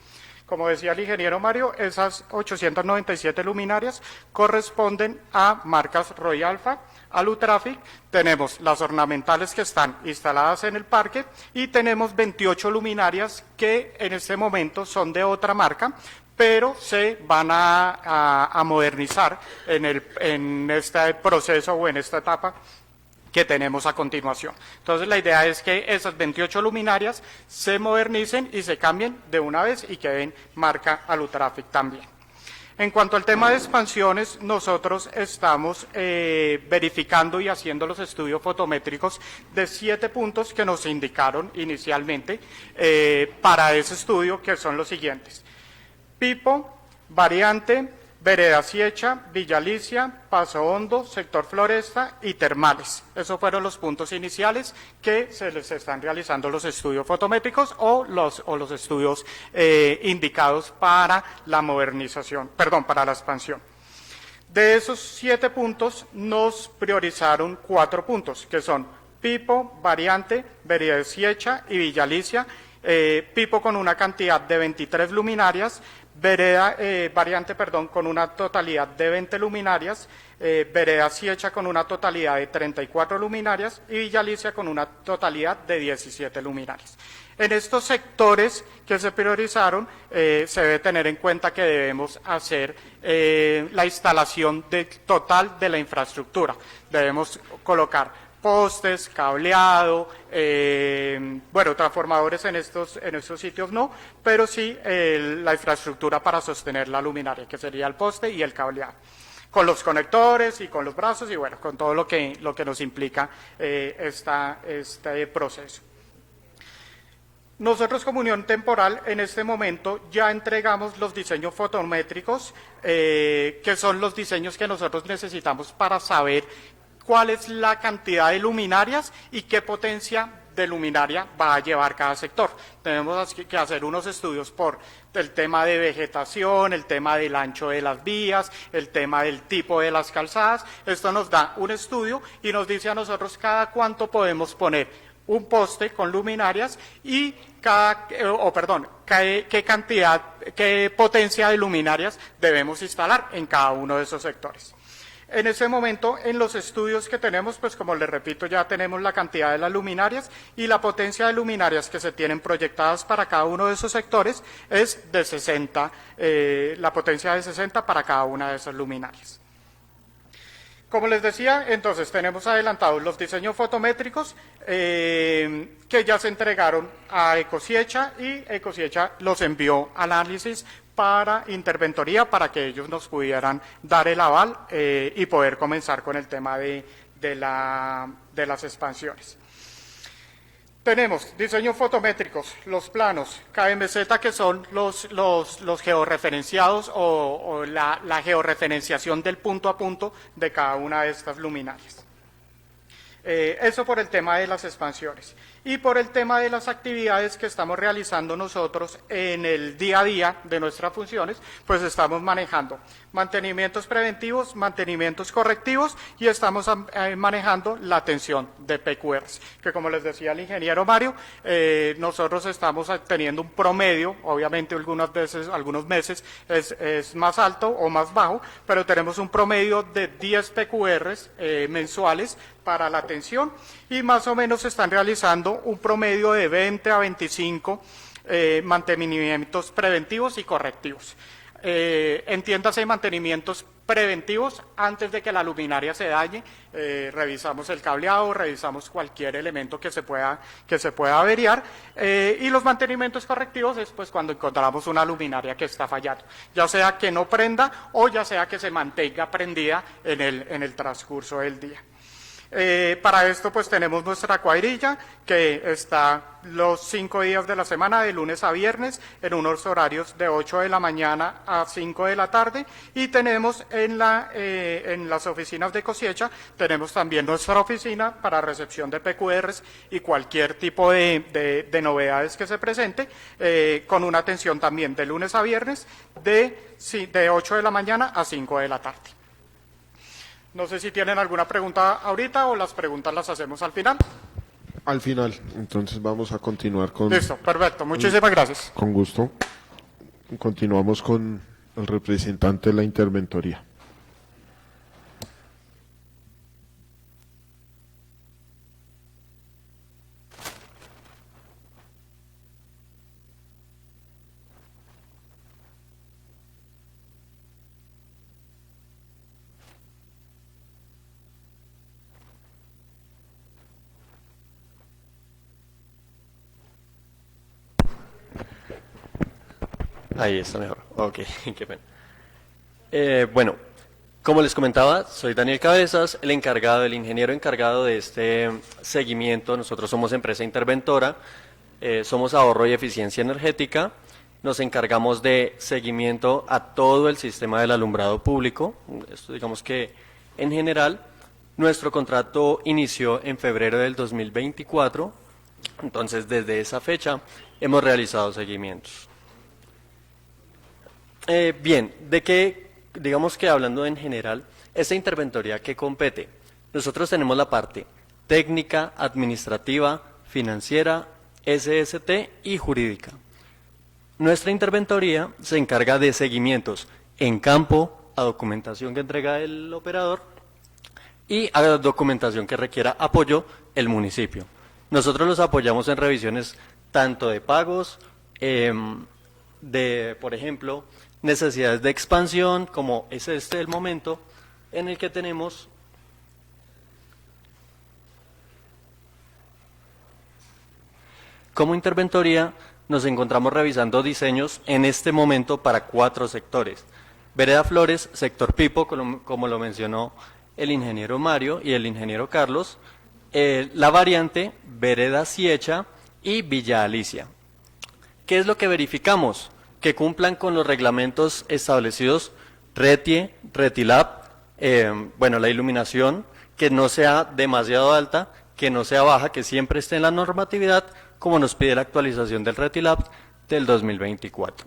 Como decía el ingeniero Mario, esas 897 luminarias corresponden a marcas Roy Alpha, Alutraffic, tenemos las ornamentales que están instaladas en el parque y tenemos 28 luminarias que en este momento son de otra marca, pero se van a modernizar en este proceso o en esta etapa que tenemos a continuación. Entonces la idea es que esas 28 luminarias se modernicen y se cambien de una vez y queden marca Alutraffic también. En cuanto al tema de expansiones, nosotros estamos verificando y haciendo los estudios fotométricos de 7 puntos que nos indicaron inicialmente para ese estudio, que son los siguientes: Pipo, Variante, Vereda Siecha, Villa Alicia, Paso Hondo, Sector Floresta y Termales. Esos fueron los puntos iniciales que se les están realizando los estudios fotométricos o los estudios indicados para la modernización, para la expansión. De esos 7 puntos nos priorizaron 4 puntos, que son Pipo, Variante, Vereda Siecha y Villa Alicia. Pipo con una cantidad de 23 luminarias, Variante con una totalidad de 20 luminarias, Vereda Siecha con una totalidad de 34 luminarias y Villa Alicia con una totalidad de 17 luminarias. En estos sectores que se priorizaron, se debe tener en cuenta que debemos hacer la instalación total de la infraestructura. Debemos colocar postes, cableado, transformadores en estos sitios no, pero sí la infraestructura para sostener la luminaria, que sería el poste y el cableado, con los conectores y con los brazos y con todo lo que nos implica este proceso. Nosotros como Unión Temporal en este momento ya entregamos los diseños fotométricos, que son los diseños que nosotros necesitamos para saber cuál es la cantidad de luminarias y qué potencia de luminaria va a llevar cada sector. Tenemos que hacer unos estudios por el tema de vegetación, el tema del ancho de las vías, el tema del tipo de las calzadas. Esto nos da un estudio y nos dice a nosotros cada cuánto podemos poner un poste con luminarias y qué potencia de luminarias debemos instalar en cada uno de esos sectores. En ese momento, en los estudios que tenemos, pues como les repito, ya tenemos la cantidad de las luminarias y la potencia de luminarias que se tienen proyectadas para cada uno de esos sectores es de 60, la potencia de 60 para cada una de esas luminarias. Como les decía, entonces tenemos adelantados los diseños fotométricos que ya se entregaron a Ecosiecha y Ecosiecha los envió a análisis para interventoría para que ellos nos pudieran dar el aval y poder comenzar con el tema de las expansiones. Tenemos diseños fotométricos, los planos, KMZ, que son los georreferenciados o la georreferenciación del punto a punto de cada una de estas luminarias. Eso por el tema de las expansiones. Y por el tema de las actividades que estamos realizando nosotros en el día a día de nuestras funciones, pues estamos manejando mantenimientos preventivos, mantenimientos correctivos y estamos manejando la atención de PQRs, que como les decía el ingeniero Mario, nosotros estamos teniendo un promedio, obviamente algunos meses es más alto o más bajo, pero tenemos un promedio de 10 PQRs mensuales para la atención y más o menos se están realizando un promedio de 20 a 25 mantenimientos preventivos y correctivos. Entiéndase mantenimientos preventivos antes de que la luminaria se dañe, revisamos el cableado, revisamos cualquier elemento que se pueda averiar y los mantenimientos correctivos es pues cuando encontramos una luminaria que está fallando, ya sea que no prenda o ya sea que se mantenga prendida en el transcurso del día. Para esto pues tenemos nuestra cuadrilla que está los 5 días de la semana, de lunes a viernes, en unos horarios de 8 de la mañana a 5 de la tarde, y tenemos en las oficinas de cosecha, tenemos también nuestra oficina para recepción de PQRs y cualquier tipo de novedades que se presente, con una atención también de lunes a viernes de 8 de la mañana a 5 de la tarde. No sé si tienen alguna pregunta ahorita o las preguntas las hacemos al final. Al final, entonces vamos a continuar con... Listo, perfecto, muchísimas gracias. Con gusto. Continuamos con el representante de la interventoría. Ahí está mejor. Ok, qué pena. Bueno, como les comentaba, soy Daniel Cabezas, el ingeniero encargado de este seguimiento. Nosotros somos empresa interventora, somos ahorro y eficiencia energética. Nos encargamos de seguimiento a todo el sistema del alumbrado público. Esto digamos que en general, nuestro contrato inició en febrero del 2024, entonces desde esa fecha hemos realizado seguimientos. Bien, digamos que hablando en general, esta interventoría que compete, nosotros tenemos la parte técnica, administrativa, financiera, SST y jurídica. Nuestra interventoría se encarga de seguimientos en campo, a documentación que entrega el operador y a documentación que requiera apoyo el municipio. Nosotros los apoyamos en revisiones tanto de pagos, por ejemplo, necesidades de expansión, como es el momento en el que tenemos como interventoría, nos encontramos revisando diseños en este momento para 4 sectores. Vereda Flores, sector Pipo, como lo mencionó el ingeniero Mario y el ingeniero Carlos, la variante Vereda Siecha y Villa Alicia. ¿Qué es lo que verificamos? Que cumplan con los reglamentos establecidos RETIE, RETILAB, la iluminación, que no sea demasiado alta, que no sea baja, que siempre esté en la normatividad, como nos pide la actualización del RETILAB del 2024.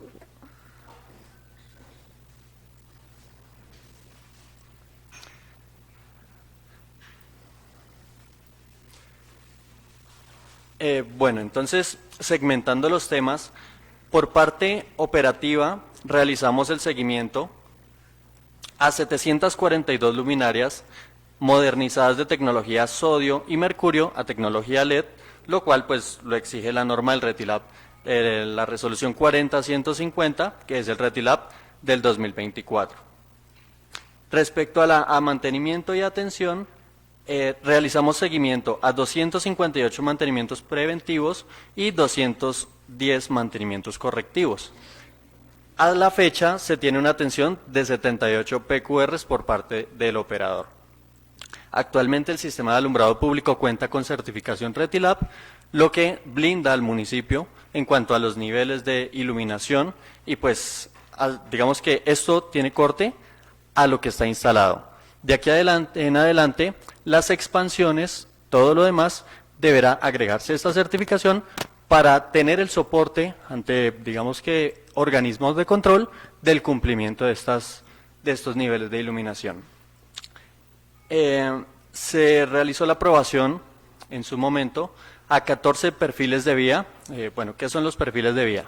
Entonces, segmentando los temas, por parte operativa, realizamos el seguimiento a 742 luminarias modernizadas de tecnología sodio y mercurio a tecnología LED, lo cual pues lo exige la norma del RETILAB, la resolución 40-150, que es el RETILAB del 2024. Respecto a mantenimiento y atención, realizamos seguimiento a 258 mantenimientos preventivos y 210 mantenimientos correctivos. A la fecha se tiene una atención de 78 PQRs por parte del operador. Actualmente el sistema de alumbrado público cuenta con certificación RETILAB, lo que blinda al municipio en cuanto a los niveles de iluminación y pues digamos que esto tiene corte a lo que está instalado. De aquí en adelante, las expansiones, todo lo demás, deberá agregarse esta certificación para tener el soporte ante, digamos que, organismos de control del cumplimiento de estos niveles de iluminación. Se realizó la aprobación en su momento a 14 perfiles de vía. ¿Qué son los perfiles de vía?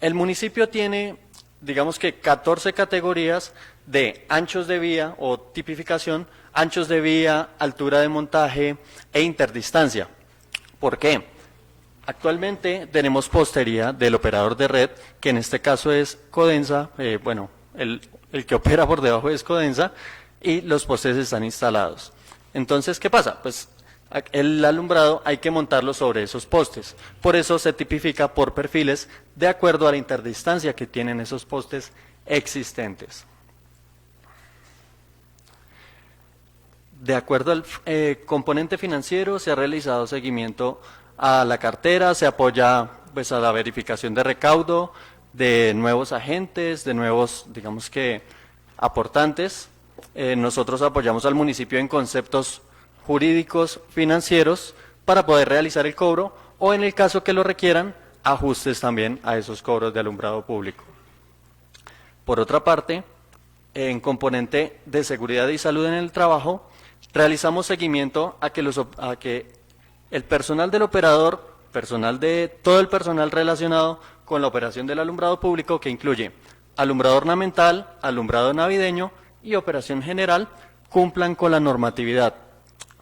El municipio tiene, digamos que 14 categorías de anchos de vía o tipificación, anchos de vía, altura de montaje e interdistancia. ¿Por qué? Actualmente tenemos postería del operador de red, que en este caso es Codensa, el que opera por debajo es Codensa, y los postes están instalados. Entonces, ¿qué pasa? Pues el alumbrado hay que montarlo sobre esos postes. Por eso se tipifica por perfiles de acuerdo a la interdistancia que tienen esos postes existentes. De acuerdo al componente financiero, se ha realizado seguimiento a la cartera, se apoya pues a la verificación de recaudo, de nuevos agentes, de nuevos, digamos que, aportantes. Nosotros apoyamos al municipio en conceptos jurídicos, financieros, para poder realizar el cobro, o en el caso que lo requieran, ajustes también a esos cobros de alumbrado público. Por otra parte, en componente de seguridad y salud en el trabajo, realizamos seguimiento a que el personal del operador, todo el personal relacionado con la operación del alumbrado público, que incluye alumbrado ornamental, alumbrado navideño y operación general, cumplan con la normatividad,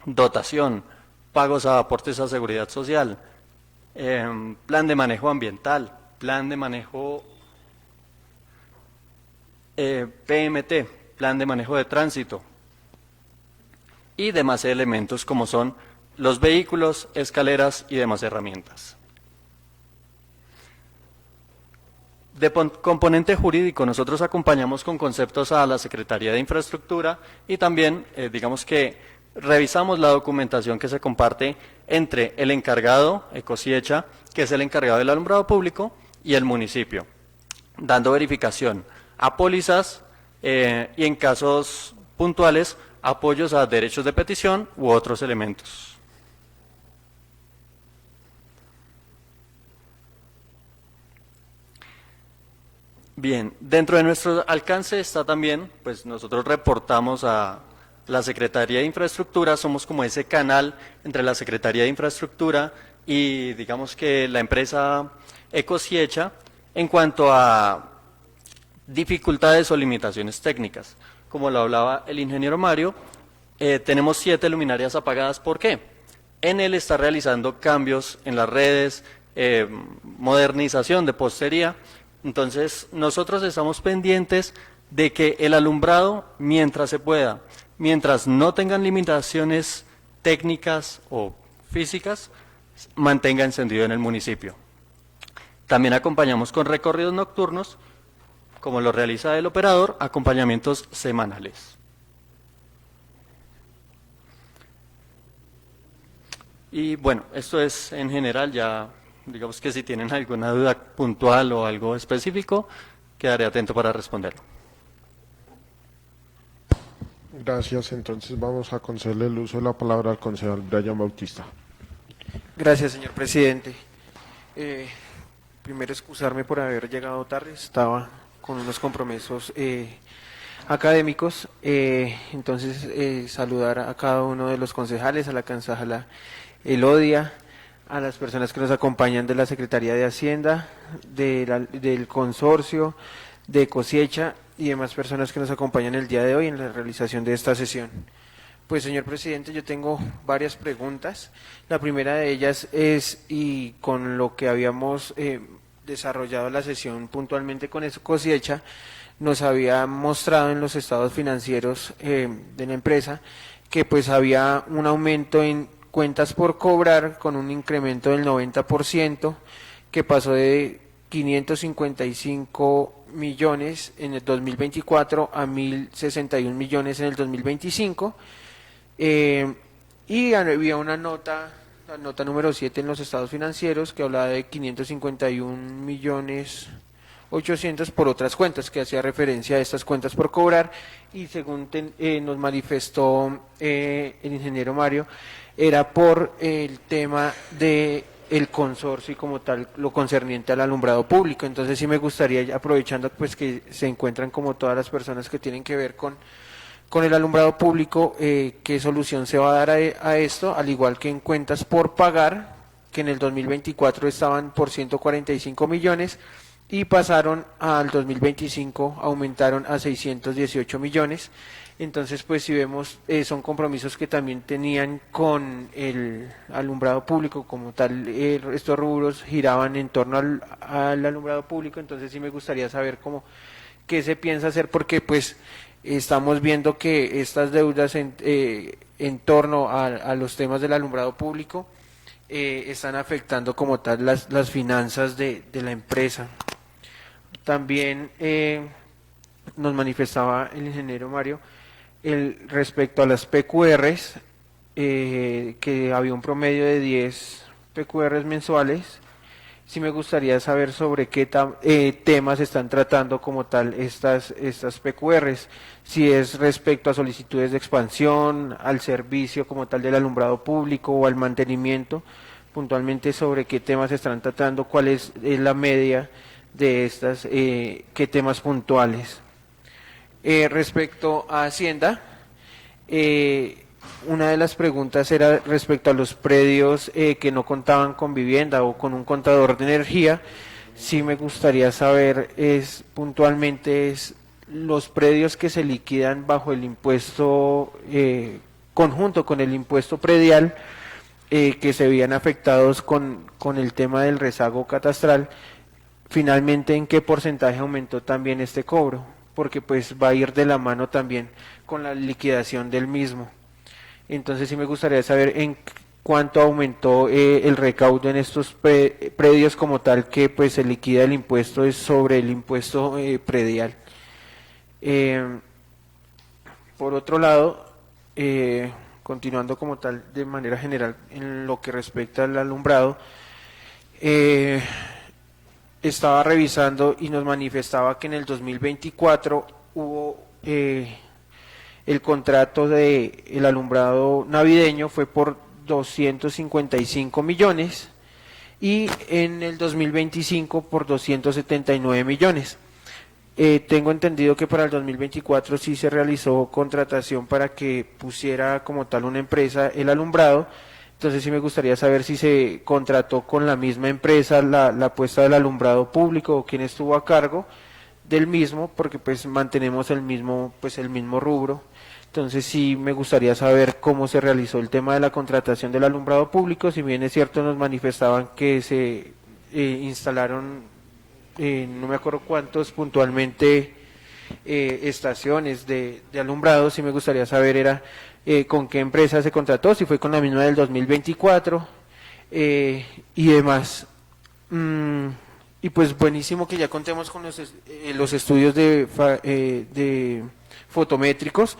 dotación, pagos a aportes a seguridad social, plan de manejo ambiental, plan de manejo PMT, plan de manejo de tránsito y demás elementos como son los vehículos, escaleras y demás herramientas. De componente jurídico, nosotros acompañamos con conceptos a la Secretaría de Infraestructura y también, digamos que, revisamos la documentación que se comparte entre el encargado, Ecosiecha, que es el encargado del alumbrado público, y el municipio, dando verificación a pólizas y en casos puntuales, apoyos a derechos de petición u otros elementos. Bien, dentro de nuestro alcance está también, pues nosotros reportamos a la Secretaría de Infraestructura, somos como ese canal entre la Secretaría de Infraestructura y digamos que la empresa Ecosiecha en cuanto a dificultades o limitaciones técnicas. Como lo hablaba el ingeniero Mario, tenemos 7 luminarias apagadas. ¿Por qué? Enel está realizando cambios en las redes, modernización de postería. Entonces, nosotros estamos pendientes de que el alumbrado, mientras se pueda, mientras no tengan limitaciones técnicas o físicas, mantenga encendido en el municipio. También acompañamos con recorridos nocturnos, como lo realiza el operador, acompañamientos semanales. Y bueno, esto es en general, ya digamos que si tienen alguna duda puntual o algo específico, quedaré atento para responderlo. Gracias, entonces vamos a concederle el uso de la palabra al concejal Brian Bautista. Gracias, señor presidente. Primero excusarme por haber llegado tarde, estaba con unos compromisos académicos, entonces saludar a cada uno de los concejales, a la concejala Elodia, a las personas que nos acompañan de la Secretaría de Hacienda, del consorcio, de Ecosiecha y demás personas que nos acompañan el día de hoy en la realización de esta sesión. Pues, señor presidente, yo tengo varias preguntas. La primera de ellas es, y con lo que habíamos desarrollado la sesión puntualmente con Ecosiecha, nos había mostrado en los estados financieros de la empresa que pues había un aumento en cuentas por cobrar con un incremento del 90%, que pasó de 555 millones en el 2024 a 1.061 millones en el 2025, y había una nota, la nota número 7 en los estados financieros, que hablaba de 551 millones 800 por otras cuentas, que hacía referencia a estas cuentas por cobrar, y según nos manifestó el ingeniero Mario, era por el tema de el consorcio y como tal lo concerniente al alumbrado público. Entonces sí me gustaría, aprovechando pues que se encuentran como todas las personas que tienen que ver con el alumbrado público, qué solución se va a dar a esto, al igual que en cuentas por pagar, que en el 2024 estaban por 145 millones y pasaron al 2025, aumentaron a 618 millones. Entonces, pues si vemos, son compromisos que también tenían con el alumbrado público como tal. Estos rubros giraban en torno al alumbrado público, entonces sí me gustaría saber qué se piensa hacer, porque pues estamos viendo que estas deudas en torno a los temas del alumbrado público están afectando como tal las finanzas de la empresa. También nos manifestaba el ingeniero Mario respecto a las PQRs, que había un promedio de 10 PQRs mensuales. Sí me gustaría saber sobre qué temas están tratando como tal estas PQRs, si es respecto a solicitudes de expansión, al servicio como tal del alumbrado público o al mantenimiento, puntualmente sobre qué temas están tratando, cuál es la media de estas, qué temas puntuales. Respecto a Hacienda, una de las preguntas era respecto a los predios que no contaban con vivienda o con un contador de energía. Sí me gustaría saber puntualmente los predios que se liquidan bajo el impuesto conjunto con el impuesto predial, que se veían afectados con el tema del rezago catastral. Finalmente, ¿en qué porcentaje aumentó también este cobro? Porque pues va a ir de la mano también con la liquidación del mismo. Entonces sí me gustaría saber en cuánto aumentó el recaudo en estos predios como tal, que pues se liquida el impuesto es sobre el impuesto predial. Por otro lado, continuando como tal de manera general en lo que respecta al alumbrado, estaba revisando y nos manifestaba que en el 2024 hubo el contrato de el alumbrado navideño fue por 255 millones y en el 2025 por 279 millones. Tengo entendido que para el 2024 sí se realizó contratación para que pusiera como tal una empresa el alumbrado. Entonces sí me gustaría saber si se contrató con la misma empresa la puesta del alumbrado público o quién estuvo a cargo del mismo, porque pues mantenemos el mismo rubro. Entonces sí me gustaría saber cómo se realizó el tema de la contratación del alumbrado público. Si bien es cierto, nos manifestaban que se instalaron, no me acuerdo cuántos puntualmente, estaciones de alumbrado. Sí me gustaría saber con qué empresa se contrató, si fue con la misma del 2024 y demás. Y pues buenísimo que ya contemos con los estudios de fotométricos,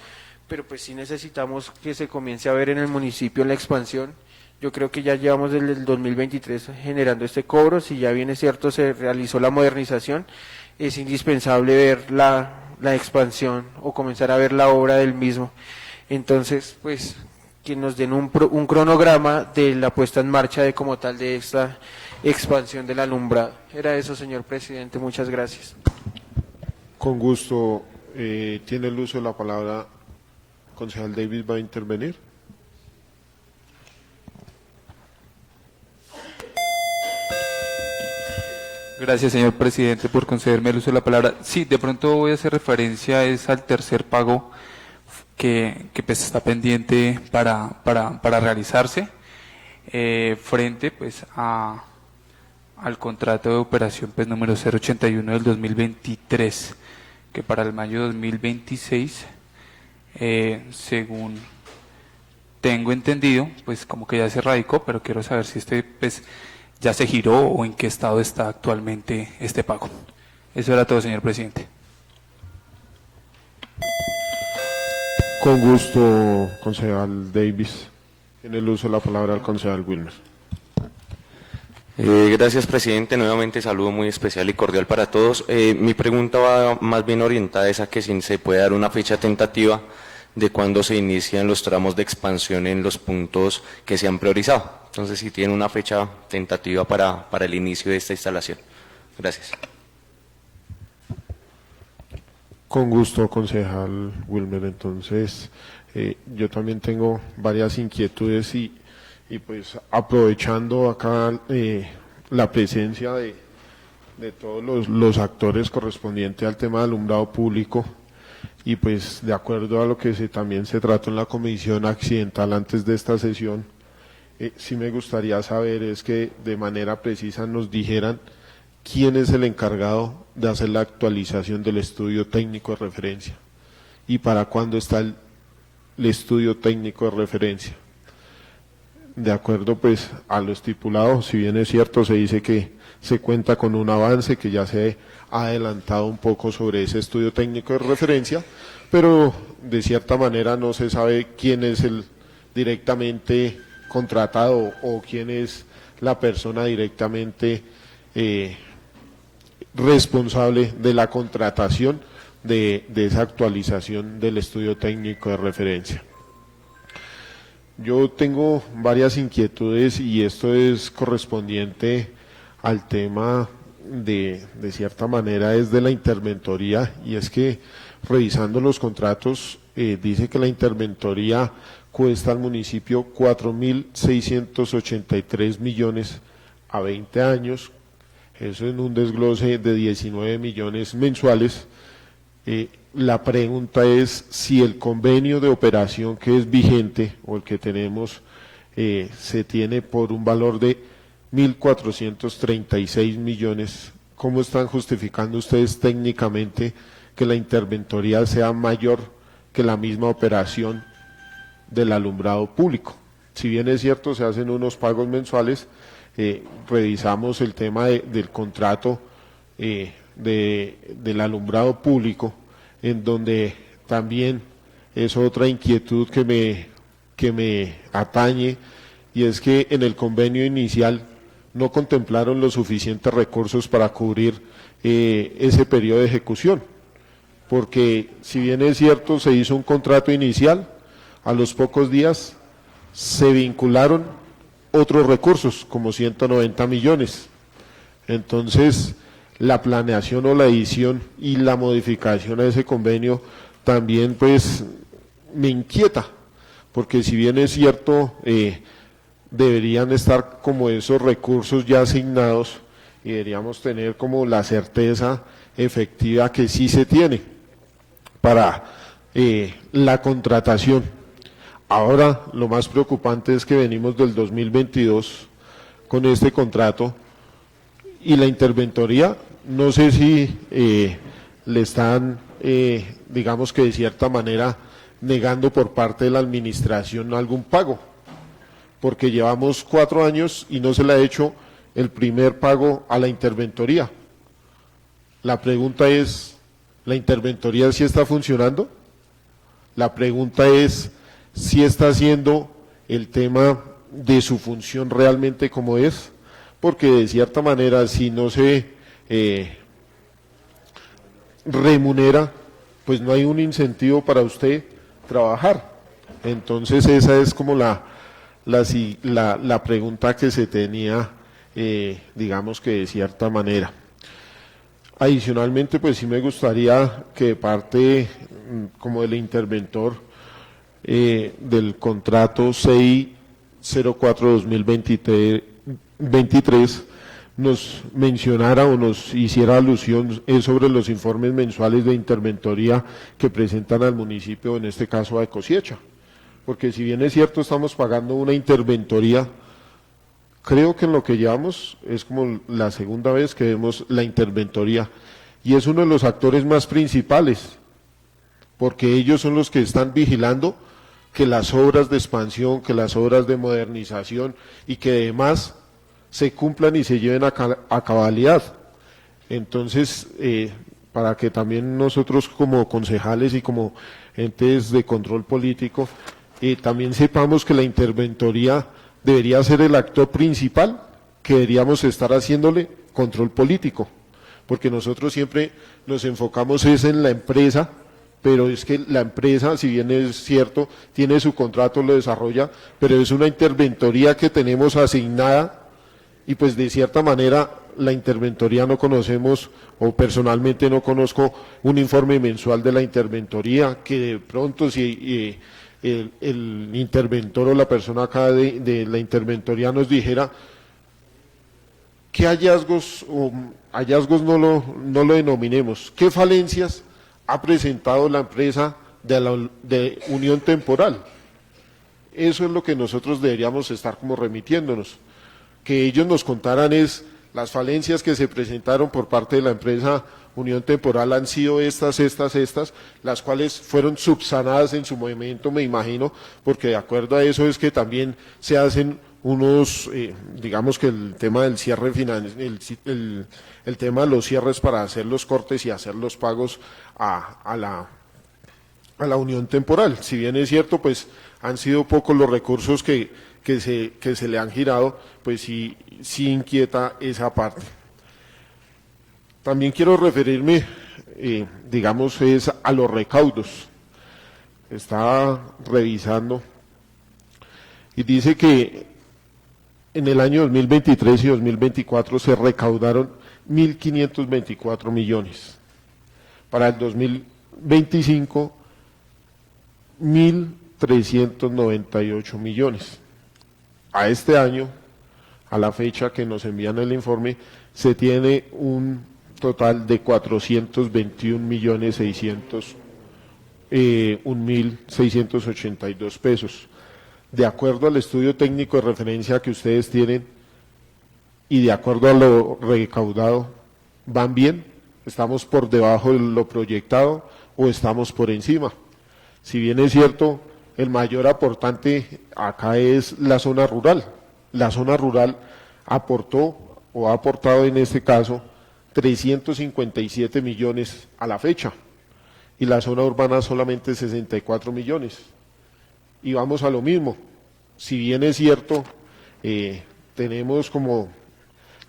pero pues sí necesitamos que se comience a ver en el municipio la expansión. Yo creo que ya llevamos desde el 2023 generando este cobro. Si ya bien es cierto se realizó la modernización, es indispensable ver la expansión o comenzar a ver la obra del mismo. Entonces, pues, que nos den un cronograma de la puesta en marcha de como tal de esta expansión del alumbrado. Era eso, señor presidente. Muchas gracias. Con gusto. Tiene el uso de la palabra. Concejal Davis va a intervenir. Gracias, señor presidente, por concederme el uso de la palabra. Sí, de pronto voy a hacer referencia al tercer pago que pues está pendiente para realizarse frente pues al contrato de operación pues número 081 del 2023, que para el mayo 2026 según tengo entendido pues como que ya se radicó, pero quiero saber si pues ya se giró o en qué estado está actualmente este pago. Eso era todo, señor presidente. Con gusto, concejal Davis. Tiene el uso de la palabra al concejal Wilmer. Gracias, presidente. Nuevamente saludo muy especial y cordial para todos. Mi pregunta va más bien orientada a que si se puede dar una fecha tentativa de cuándo se inician los tramos de expansión en los puntos que se han priorizado. Entonces, si tiene una fecha tentativa para el inicio de esta instalación. Gracias. Con gusto, concejal Wilmer. Entonces, yo también tengo varias inquietudes y pues aprovechando acá la presencia de todos los actores correspondientes al tema de alumbrado público y pues de acuerdo a lo que también se trató en la comisión accidental antes de esta sesión, sí me gustaría saber es que de manera precisa nos dijeran quién es el encargado de hacer la actualización del estudio técnico de referencia y para cuándo está el estudio técnico de referencia. de acuerdo pues a lo estipulado, si bien es cierto, se dice que se cuenta con un avance, que ya se ha adelantado un poco sobre ese estudio técnico de referencia, pero de cierta manera no se sabe quién es el directamente contratado o quién es la persona directamente responsable de la contratación de esa actualización del estudio técnico de referencia. Yo tengo varias inquietudes y esto es correspondiente al tema de cierta manera es de la interventoría, y es que revisando los contratos dice que la interventoría cuesta al municipio 4.683 millones a 20 años, eso en un desglose de 19 millones mensuales. La pregunta es si el convenio de operación que es vigente o el que tenemos se tiene por un valor de 1.436 millones. ¿Cómo están justificando ustedes técnicamente que la interventoría sea mayor que la misma operación del alumbrado público? Si bien es cierto, se hacen unos pagos mensuales, revisamos el tema del contrato del alumbrado público, en donde también es otra inquietud que me atañe, y es que en el convenio inicial no contemplaron los suficientes recursos para cubrir ese periodo de ejecución, porque si bien es cierto se hizo un contrato inicial, a los pocos días se vincularon otros recursos como 190 millones, entonces la planeación o la edición y la modificación a ese convenio también pues me inquieta, porque si bien es cierto deberían estar como esos recursos ya asignados y deberíamos tener como la certeza efectiva que sí se tiene para la contratación. Ahora lo más preocupante es que venimos del 2022 con este contrato y la interventoría, no sé si le están, digamos que de cierta manera, negando por parte de la administración algún pago, porque llevamos 4 años y no se le ha hecho el primer pago a la interventoría. La pregunta es, ¿la interventoría sí está funcionando? La pregunta es, ¿sí está haciendo el tema de su función realmente como es? Porque de cierta manera, si no se remunera, pues no hay un incentivo para usted trabajar. Entonces esa es como la pregunta que se tenía, digamos que de cierta manera. Adicionalmente, pues sí me gustaría que de parte como del interventor del contrato CI 04-2023 nos mencionara o nos hiciera alusión sobre los informes mensuales de interventoría que presentan al municipio, en este caso a Ecosiecha, porque si bien es cierto estamos pagando una interventoría, creo que en lo que llevamos es como la segunda vez que vemos la interventoría, y es uno de los actores más principales, porque ellos son los que están vigilando que las obras de expansión, que las obras de modernización y que además se cumplan y se lleven a cabalidad. Entonces, para que también nosotros como concejales y como entes de control político, también sepamos que la interventoría debería ser el actor principal que deberíamos estar haciéndole control político, porque nosotros siempre nos enfocamos es en la empresa, pero es que la empresa, si bien es cierto, tiene su contrato, lo desarrolla, pero es una interventoría que tenemos asignada, y pues de cierta manera la interventoría no conocemos, o personalmente no conozco un informe mensual de la interventoría, que de pronto si el interventor o la persona acá de la interventoría nos dijera qué hallazgos, o hallazgos no lo denominemos, qué falencias ha presentado la empresa de Unión Temporal. Eso es lo que nosotros deberíamos estar como remitiéndonos, que ellos nos contaran es las falencias que se presentaron por parte de la empresa Unión Temporal han sido estas, las cuales fueron subsanadas en su momento, me imagino, porque de acuerdo a eso es que también se hacen digamos que el tema del cierre el tema de los cierres para hacer los cortes y hacer los pagos a la unión temporal. Si bien es cierto, pues han sido pocos los recursos que se le han girado, pues sí inquieta esa parte. También quiero referirme, digamos, es a los recaudos. Estaba revisando y dice que en el año 2023 y 2024 se recaudaron 1.524 millones. Para el 2025, 1.398 millones. A este año, a la fecha que nos envían el informe, se tiene un total de 421.601.682 pesos. De acuerdo al estudio técnico de referencia que ustedes tienen y de acuerdo a lo recaudado, ¿van bien? ¿Estamos por debajo de lo proyectado o estamos por encima? Si bien es cierto, el mayor aportante acá es la zona rural. La zona rural aportó o ha aportado en este caso 357 millones a la fecha y la zona urbana solamente 64 millones. Y vamos a lo mismo, si bien es cierto, tenemos como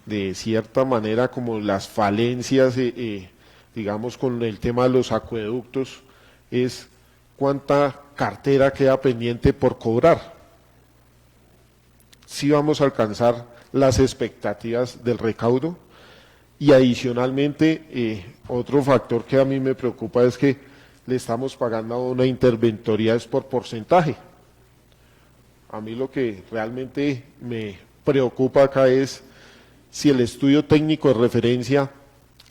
de cierta manera como las falencias, digamos con el tema de los acueductos, es cuánta cartera queda pendiente por cobrar. Si vamos a alcanzar las expectativas del recaudo y adicionalmente otro factor que a mí me preocupa es que le estamos pagando a una interventoría es por porcentaje. A mí lo que realmente me preocupa acá es si el estudio técnico de referencia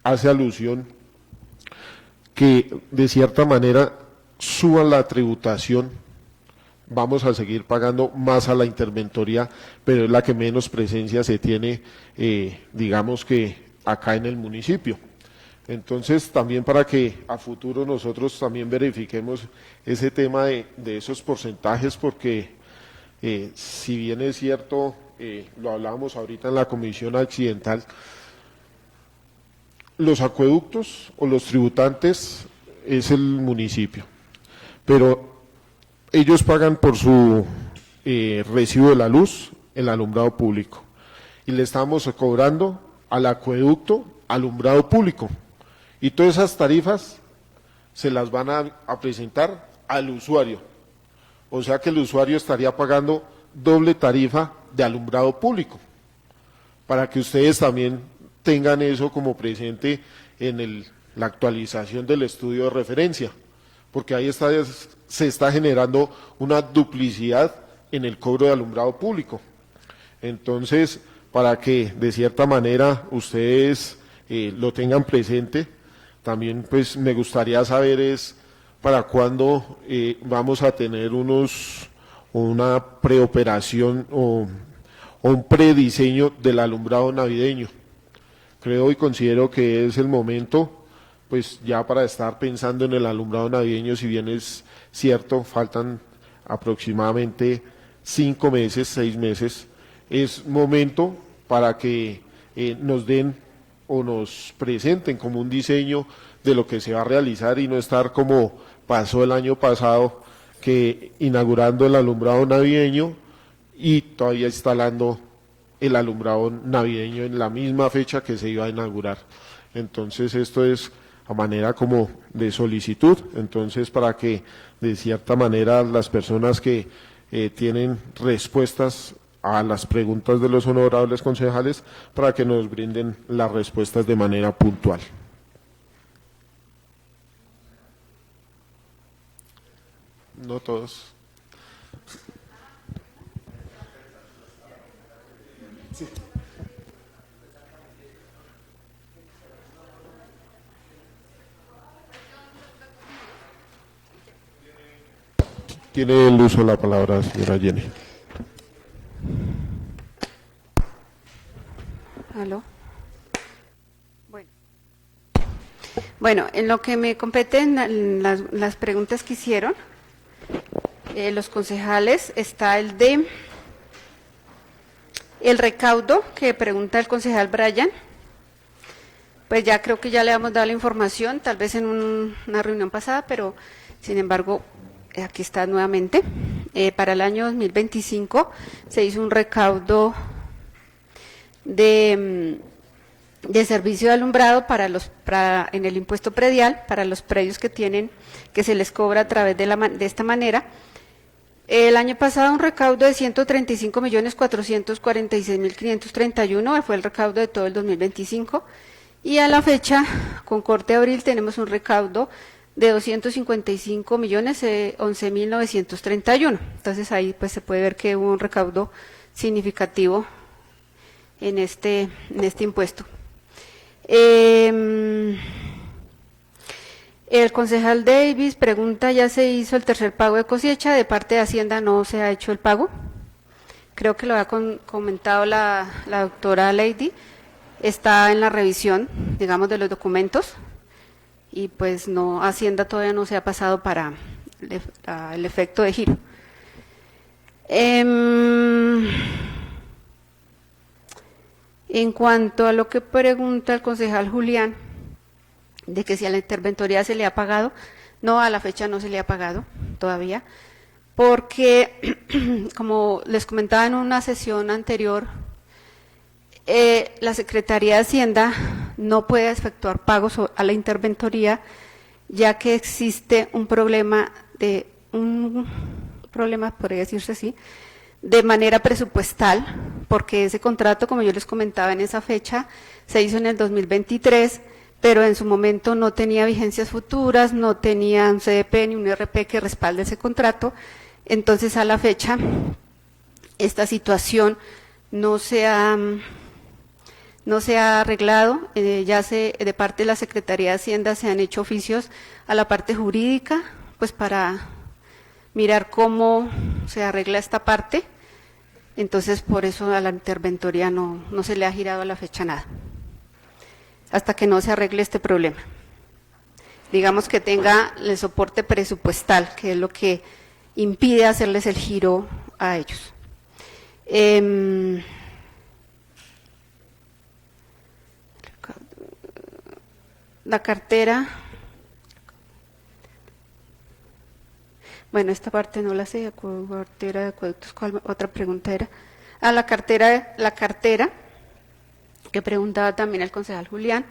hace alusión que de cierta manera suba la tributación, vamos a seguir pagando más a la interventoría, pero es la que menos presencia se tiene, digamos que acá en el municipio. Entonces, también para que a futuro nosotros también verifiquemos ese tema de esos porcentajes, porque si bien es cierto, lo hablábamos ahorita en la comisión accidental, los acueductos o los tributantes es el municipio, pero ellos pagan por su recibo de la luz el alumbrado público y le estamos cobrando al acueducto alumbrado público. Y todas esas tarifas se las van a presentar al usuario. O sea que el usuario estaría pagando doble tarifa de alumbrado público. Para que ustedes también tengan eso como presente en la actualización del estudio de referencia. Porque ahí se está generando una duplicidad en el cobro de alumbrado público. Entonces, para que de cierta manera ustedes lo tengan presente, también pues me gustaría saber es para cuándo vamos a tener una preoperación o un prediseño del alumbrado navideño. Creo y considero que es el momento pues ya para estar pensando en el alumbrado navideño, si bien es cierto, faltan aproximadamente 5 meses, 6 meses, es momento para que nos den o nos presenten como un diseño de lo que se va a realizar y no estar como pasó el año pasado, que inaugurando el alumbrado navideño y todavía instalando el alumbrado navideño en la misma fecha que se iba a inaugurar. Entonces esto es a manera como de solicitud, entonces para que de cierta manera las personas que tienen respuestas a las preguntas de los honorables concejales, para que nos brinden las respuestas de manera puntual. No todos. Sí. Tiene el uso de la palabra, señora Jenny. ¿Aló? Bueno, en lo que me competen las preguntas que hicieron los concejales, está el de El recaudo que pregunta el concejal Brian, pues ya creo que ya le hemos dado la información, tal vez en una reunión pasada, pero sin embargo, aquí está nuevamente. Para el año 2025 se hizo un recaudo de servicio de alumbrado en el impuesto predial para los predios que se les cobra a través de esta manera. El año pasado un recaudo de 135.446.531 fue el recaudo de todo el 2025 y a la fecha, con corte de abril, tenemos un recaudo de 255.011.931. Entonces ahí pues se puede ver que hubo un recaudo significativo en este impuesto. El concejal Davis pregunta, ¿ya se hizo el tercer pago de cosecha? De parte de Hacienda no se ha hecho el pago. Creo que lo ha comentado la doctora Lady. Está en la revisión, digamos, de los documentos y pues no, Hacienda todavía no se ha pasado para el efecto de giro. En cuanto a lo que pregunta el concejal Julián, de que si a la interventoría se le ha pagado, no, a la fecha no se le ha pagado todavía, porque, como les comentaba en una sesión anterior, la Secretaría de Hacienda no puede efectuar pagos a la interventoría, ya que existe un problema, podría decirse así, de manera presupuestal, porque ese contrato, como yo les comentaba en esa fecha, se hizo en el 2023, pero en su momento no tenía vigencias futuras, no tenía un CDP ni un RP que respalde ese contrato. Entonces, a la fecha, esta situación no se ha arreglado. De parte de la Secretaría de Hacienda se han hecho oficios a la parte jurídica, pues para mirar cómo se arregla esta parte. Entonces, por eso a la interventoría no se le ha girado a la fecha nada, hasta que no se arregle este problema. Digamos que tenga el soporte presupuestal, que es lo que impide hacerles el giro a ellos. La cartera, bueno, esta parte no la sé, cartera de acueductos, ¿cuál otra pregunta era? La cartera que preguntaba también el concejal Julián.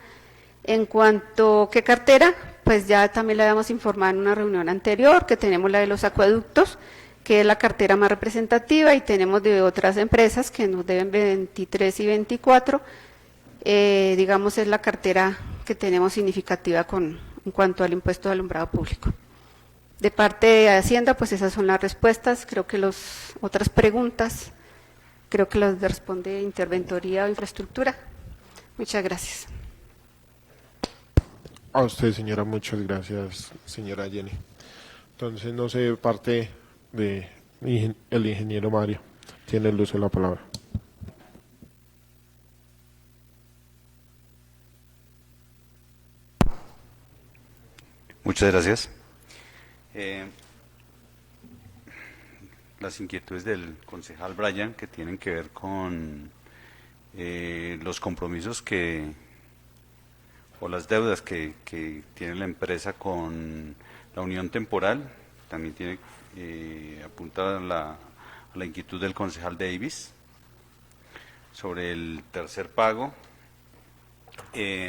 En cuanto a qué cartera, pues ya también le habíamos informado en una reunión anterior que tenemos la de los acueductos, que es la cartera más representativa, y tenemos de otras empresas que nos deben 23 y 24, digamos es la cartera que tenemos significativa en cuanto al impuesto de alumbrado público. De parte de Hacienda, pues esas son las respuestas. Creo que las otras preguntas, creo que las responde Interventoría o Infraestructura. Muchas gracias. A usted, señora, muchas gracias, señora Jenny. Entonces, no sé, parte de el ingeniero Mario, tiene el uso de la palabra. Muchas gracias. Las inquietudes del concejal Brian, que tienen que ver con los compromisos o las deudas que tiene la empresa con la unión temporal, también apunta a la inquietud del concejal Davis sobre el tercer pago.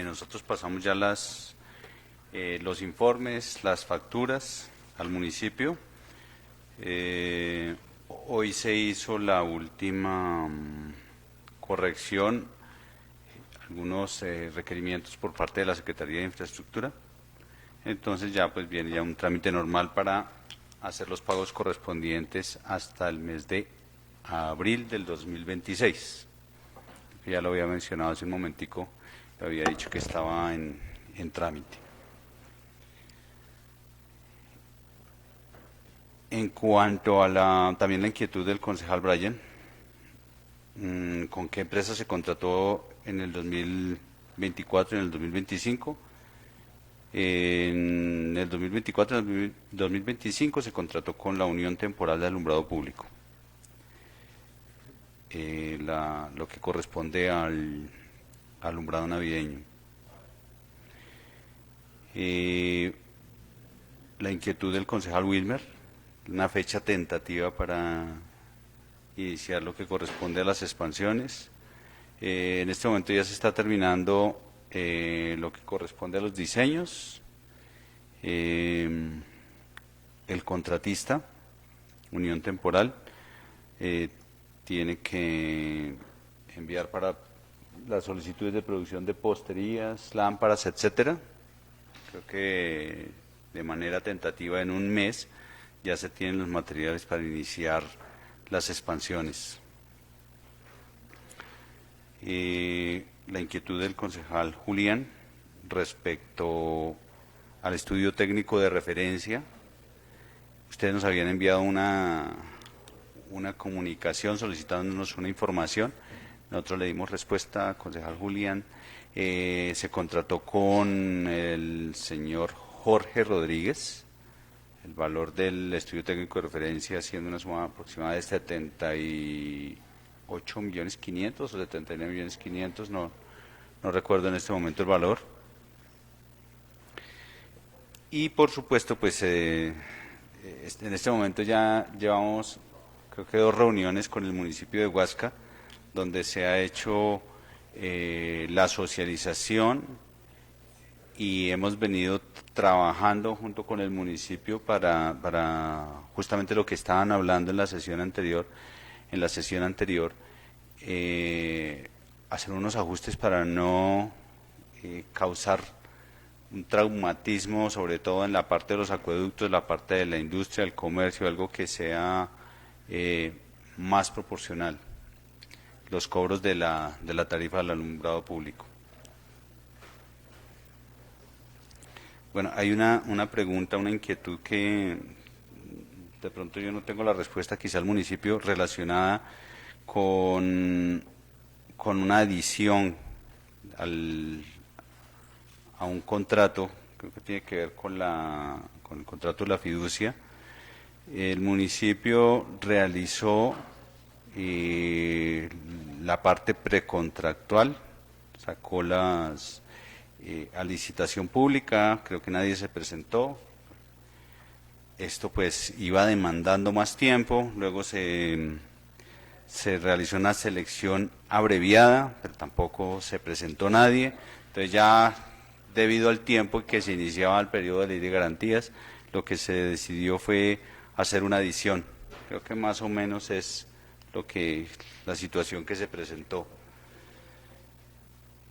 Nosotros pasamos ya los informes, las facturas al municipio. Hoy se hizo la última corrección, algunos requerimientos por parte de la Secretaría de Infraestructura. Entonces ya pues viene ya un trámite normal para hacer los pagos correspondientes hasta el mes de abril del 2026. Ya lo había mencionado hace un momentico, le había dicho que estaba en trámite. En cuanto a también la inquietud del concejal Brian, ¿con qué empresa se contrató en el 2024 y en el 2025? En el 2024 y en el 2025 se contrató con la Unión Temporal de Alumbrado Público. lo que corresponde al alumbrado navideño. La inquietud del concejal Wilmer, una fecha tentativa para iniciar lo que corresponde a las expansiones. En este momento ya se está terminando lo que corresponde a los diseños. El contratista, Unión Temporal, tiene que enviar para las solicitudes de producción de posterías, lámparas, etcétera. Creo que de manera tentativa en un mes ya se tienen los materiales para iniciar las expansiones. La inquietud del concejal Julián respecto al estudio técnico de referencia. Ustedes nos habían enviado una comunicación solicitándonos una información. Nosotros le dimos respuesta, concejal Julián. Se contrató con el señor Jorge Rodríguez. El valor del estudio técnico de referencia siendo una suma aproximada de 78.500.000 o 79.500.000, no recuerdo en este momento el valor. Y por supuesto, pues en este momento ya llevamos, creo que 2 reuniones con el municipio de Huasca, donde se ha hecho la socialización y hemos venido trabajando junto con el municipio para justamente lo que estaban hablando en la sesión anterior, hacer unos ajustes para no causar un traumatismo, sobre todo en la parte de los acueductos, la parte de la industria, el comercio, algo que sea más proporcional, los cobros de la tarifa del alumbrado público. Bueno, hay una pregunta, una inquietud que de pronto yo no tengo la respuesta, quizá el municipio, relacionada con una adición a un contrato, creo que tiene que ver con el contrato de la fiducia. El municipio realizó la parte precontractual, sacó a licitación pública, creo que nadie se presentó. Esto pues iba demandando más tiempo, luego se realizó una selección abreviada, pero tampoco se presentó nadie. Entonces ya debido al tiempo que se iniciaba el periodo de ley de garantías, lo que se decidió fue hacer una adición. Creo que más o menos es la situación que se presentó.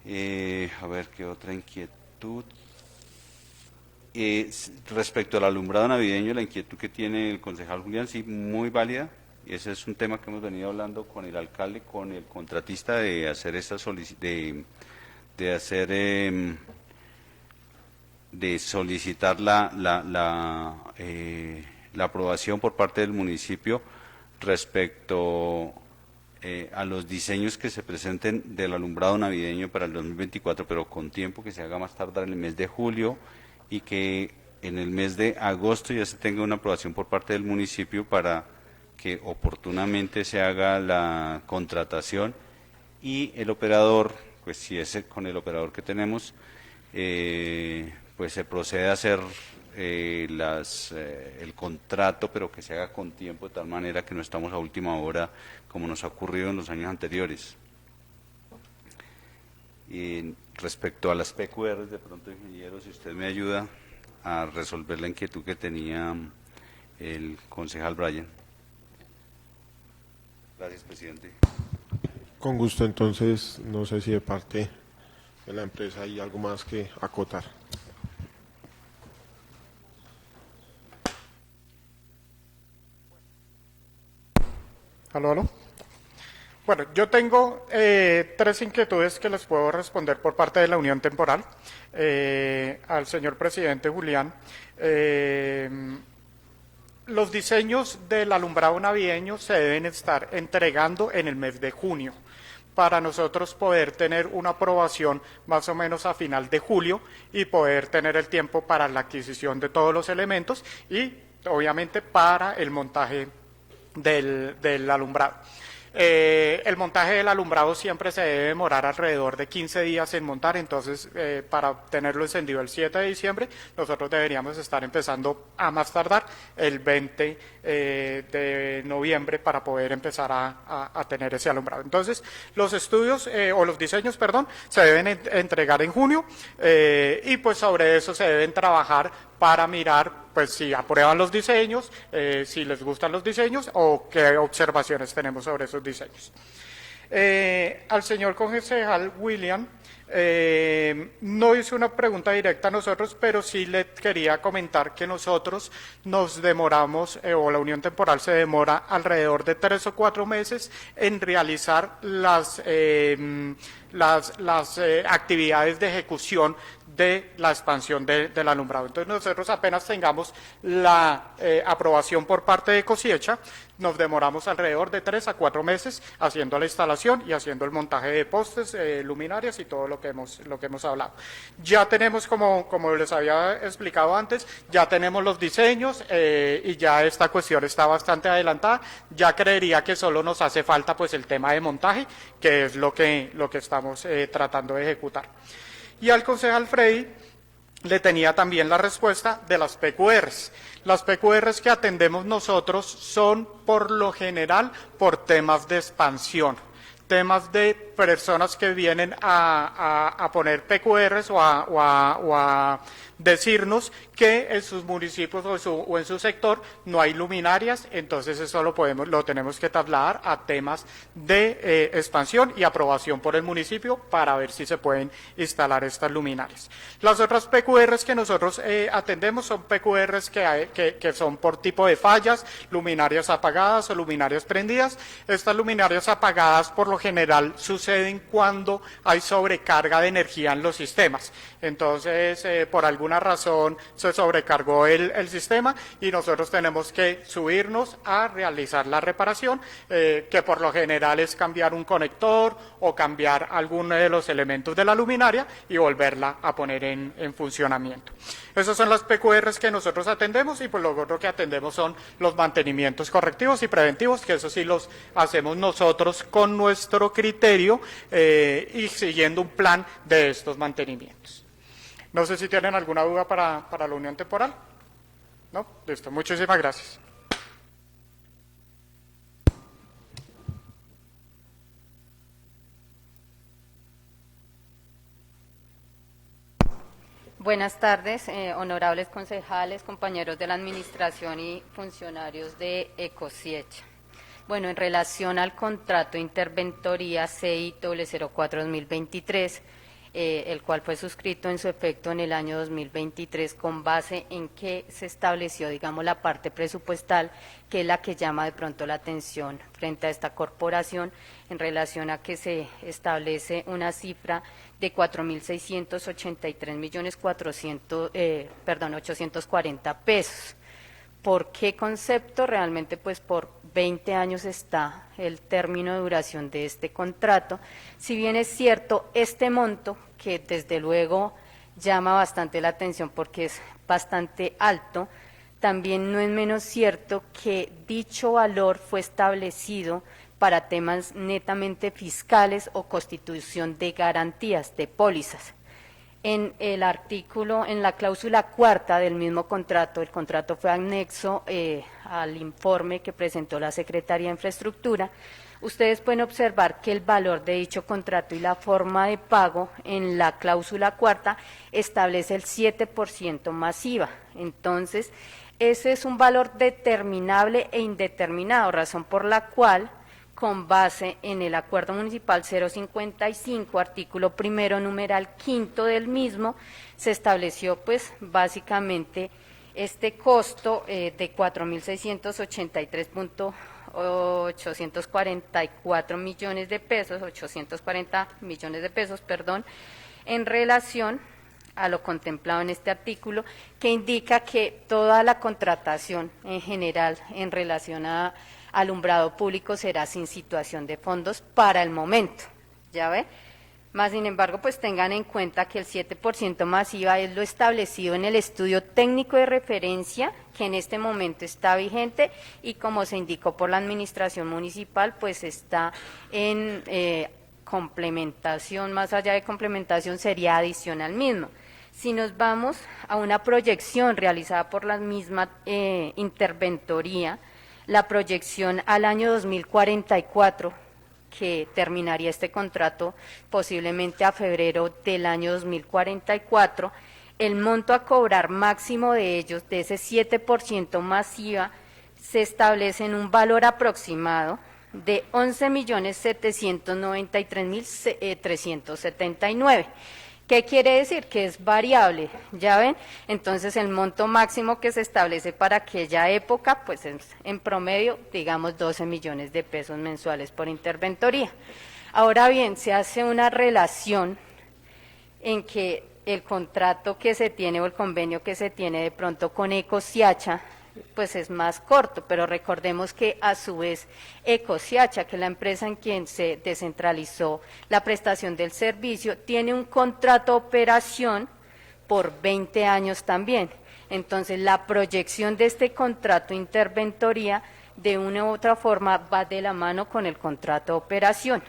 A ver, ¿qué otra inquietud? Respecto al alumbrado navideño, la inquietud que tiene el concejal Julián, sí, muy válida. Ese es un tema que hemos venido hablando con el alcalde, con el contratista, de hacer de solicitar la aprobación por parte del municipio respecto a los diseños que se presenten del alumbrado navideño para el 2024, pero con tiempo, que se haga más tardar en el mes de julio y que en el mes de agosto ya se tenga una aprobación por parte del municipio para que oportunamente se haga la contratación y el operador, pues si es con el operador que tenemos, pues se procede a hacer el contrato, pero que se haga con tiempo, de tal manera que no estamos a última hora como nos ha ocurrido en los años anteriores. Y respecto a las PQR, de pronto, ingeniero, si usted me ayuda a resolver la inquietud que tenía el concejal Brian. Gracias, presidente. Con gusto, entonces, no sé si de parte de la empresa hay algo más que acotar. ¿Aló? Bueno, yo tengo 3 inquietudes que les puedo responder por parte de la Unión Temporal al señor presidente Julián. Los diseños del alumbrado navideño se deben estar entregando en el mes de junio para nosotros poder tener una aprobación más o menos a final de julio y poder tener el tiempo para la adquisición de todos los elementos y obviamente para el montaje del alumbrado. El montaje del alumbrado siempre se debe demorar alrededor de 15 días en montar, entonces para tenerlo encendido el 7 de diciembre, nosotros deberíamos estar empezando a más tardar el 20 de noviembre para poder empezar a tener ese alumbrado. Entonces, los estudios o los diseños, perdón, se deben entregar en junio y pues sobre eso se deben trabajar para mirar pues si aprueban los diseños, si les gustan los diseños o qué observaciones tenemos sobre esos diseños. Al señor concejal William, no hizo una pregunta directa a nosotros, pero sí le quería comentar que nosotros nos demoramos, o la unión temporal se demora alrededor de 3 o 4 meses en realizar las actividades de ejecución de la expansión del alumbrado. Entonces nosotros apenas tengamos la aprobación por parte de Cosiecha, nos demoramos alrededor de 3 a 4 meses haciendo la instalación y haciendo el montaje de postes, luminarias y todo lo que hemos hablado. Ya tenemos, como les había explicado antes, ya tenemos los diseños y ya esta cuestión está bastante adelantada. Ya creería que solo nos hace falta pues el tema de montaje, que es lo que estamos tratando de ejecutar. Y al concejal Freddy le tenía también la respuesta de las PQRs. Las PQRs que atendemos nosotros son por lo general por temas de expansión, temas de personas que vienen a poner PQRs o a decirnos que en sus municipios o en su sector no hay luminarias, entonces eso lo tenemos que trasladar a temas de expansión y aprobación por el municipio para ver si se pueden instalar estas luminarias. Las otras PQRs que nosotros atendemos son PQRs que son por tipo de fallas, luminarias apagadas o luminarias prendidas. Estas luminarias apagadas por lo general suceden cuando hay sobrecarga de energía en los sistemas. Entonces, por alguna razón se sobrecargó el sistema y nosotros tenemos que subirnos a realizar la reparación, que por lo general es cambiar un conector o cambiar alguno de los elementos de la luminaria y volverla a poner en funcionamiento. Esas son las PQRs que nosotros atendemos y pues lo otro que atendemos son los mantenimientos correctivos y preventivos, que eso sí los hacemos nosotros con nuestro criterio y siguiendo un plan de estos mantenimientos. No sé si tienen alguna duda para la unión temporal. ¿No? Listo, muchísimas gracias. Buenas tardes, honorables concejales, compañeros de la administración y funcionarios de Ecosiecha. Bueno, en relación al contrato de interventoría CI 04-2023, el cual fue suscrito en su efecto en el año 2023 con base en que se estableció, digamos, la parte presupuestal, que es la que llama de pronto la atención frente a esta corporación en relación a que se establece una cifra de 4.683.840 pesos. ¿Por qué concepto? Realmente pues por 20 años está el término de duración de este contrato. Si bien es cierto, este monto, que desde luego llama bastante la atención porque es bastante alto, también no es menos cierto que dicho valor fue establecido para temas netamente fiscales o constitución de garantías, de pólizas. En el artículo, en la cláusula cuarta del mismo contrato, el contrato fue anexo al informe que presentó la Secretaría de Infraestructura. Ustedes pueden observar que el valor de dicho contrato y la forma de pago en la cláusula cuarta establece el 7% más IVA. Entonces, ese es un valor determinable e indeterminado, razón por la cual, con base en el Acuerdo Municipal 055, artículo primero, numeral quinto del mismo, se estableció pues básicamente este costo de 4.683.844 millones de pesos, 840 millones de pesos, perdón, en relación a lo contemplado en este artículo, que indica que toda la contratación en general en relación a alumbrado público será sin situación de fondos para el momento, ¿ya ve? Más sin embargo, pues tengan en cuenta que el 7% más IVA es lo establecido en el estudio técnico de referencia que en este momento está vigente y como se indicó por la administración municipal, pues está en complementación, más allá de complementación sería adición al mismo. Si nos vamos a una proyección realizada por la misma interventoría, la proyección al año 2044, que terminaría este contrato posiblemente a febrero del año 2044, el monto a cobrar máximo de ellos, de ese 7% más IVA, se establece en un valor aproximado de 11.793.379. ¿Qué quiere decir? Que es variable, ¿ya ven? Entonces el monto máximo que se establece para aquella época, pues es en promedio, digamos, 12 millones de pesos mensuales por interventoría. Ahora bien, se hace una relación en que el contrato que se tiene o el convenio que se tiene de pronto con Ecosiacha, pues es más corto, pero recordemos que a su vez Ecosiacha, que es la empresa en quien se descentralizó la prestación del servicio, tiene un contrato de operación por 20 años también. Entonces la proyección de este contrato interventoría de una u otra forma va de la mano con el contrato de operación.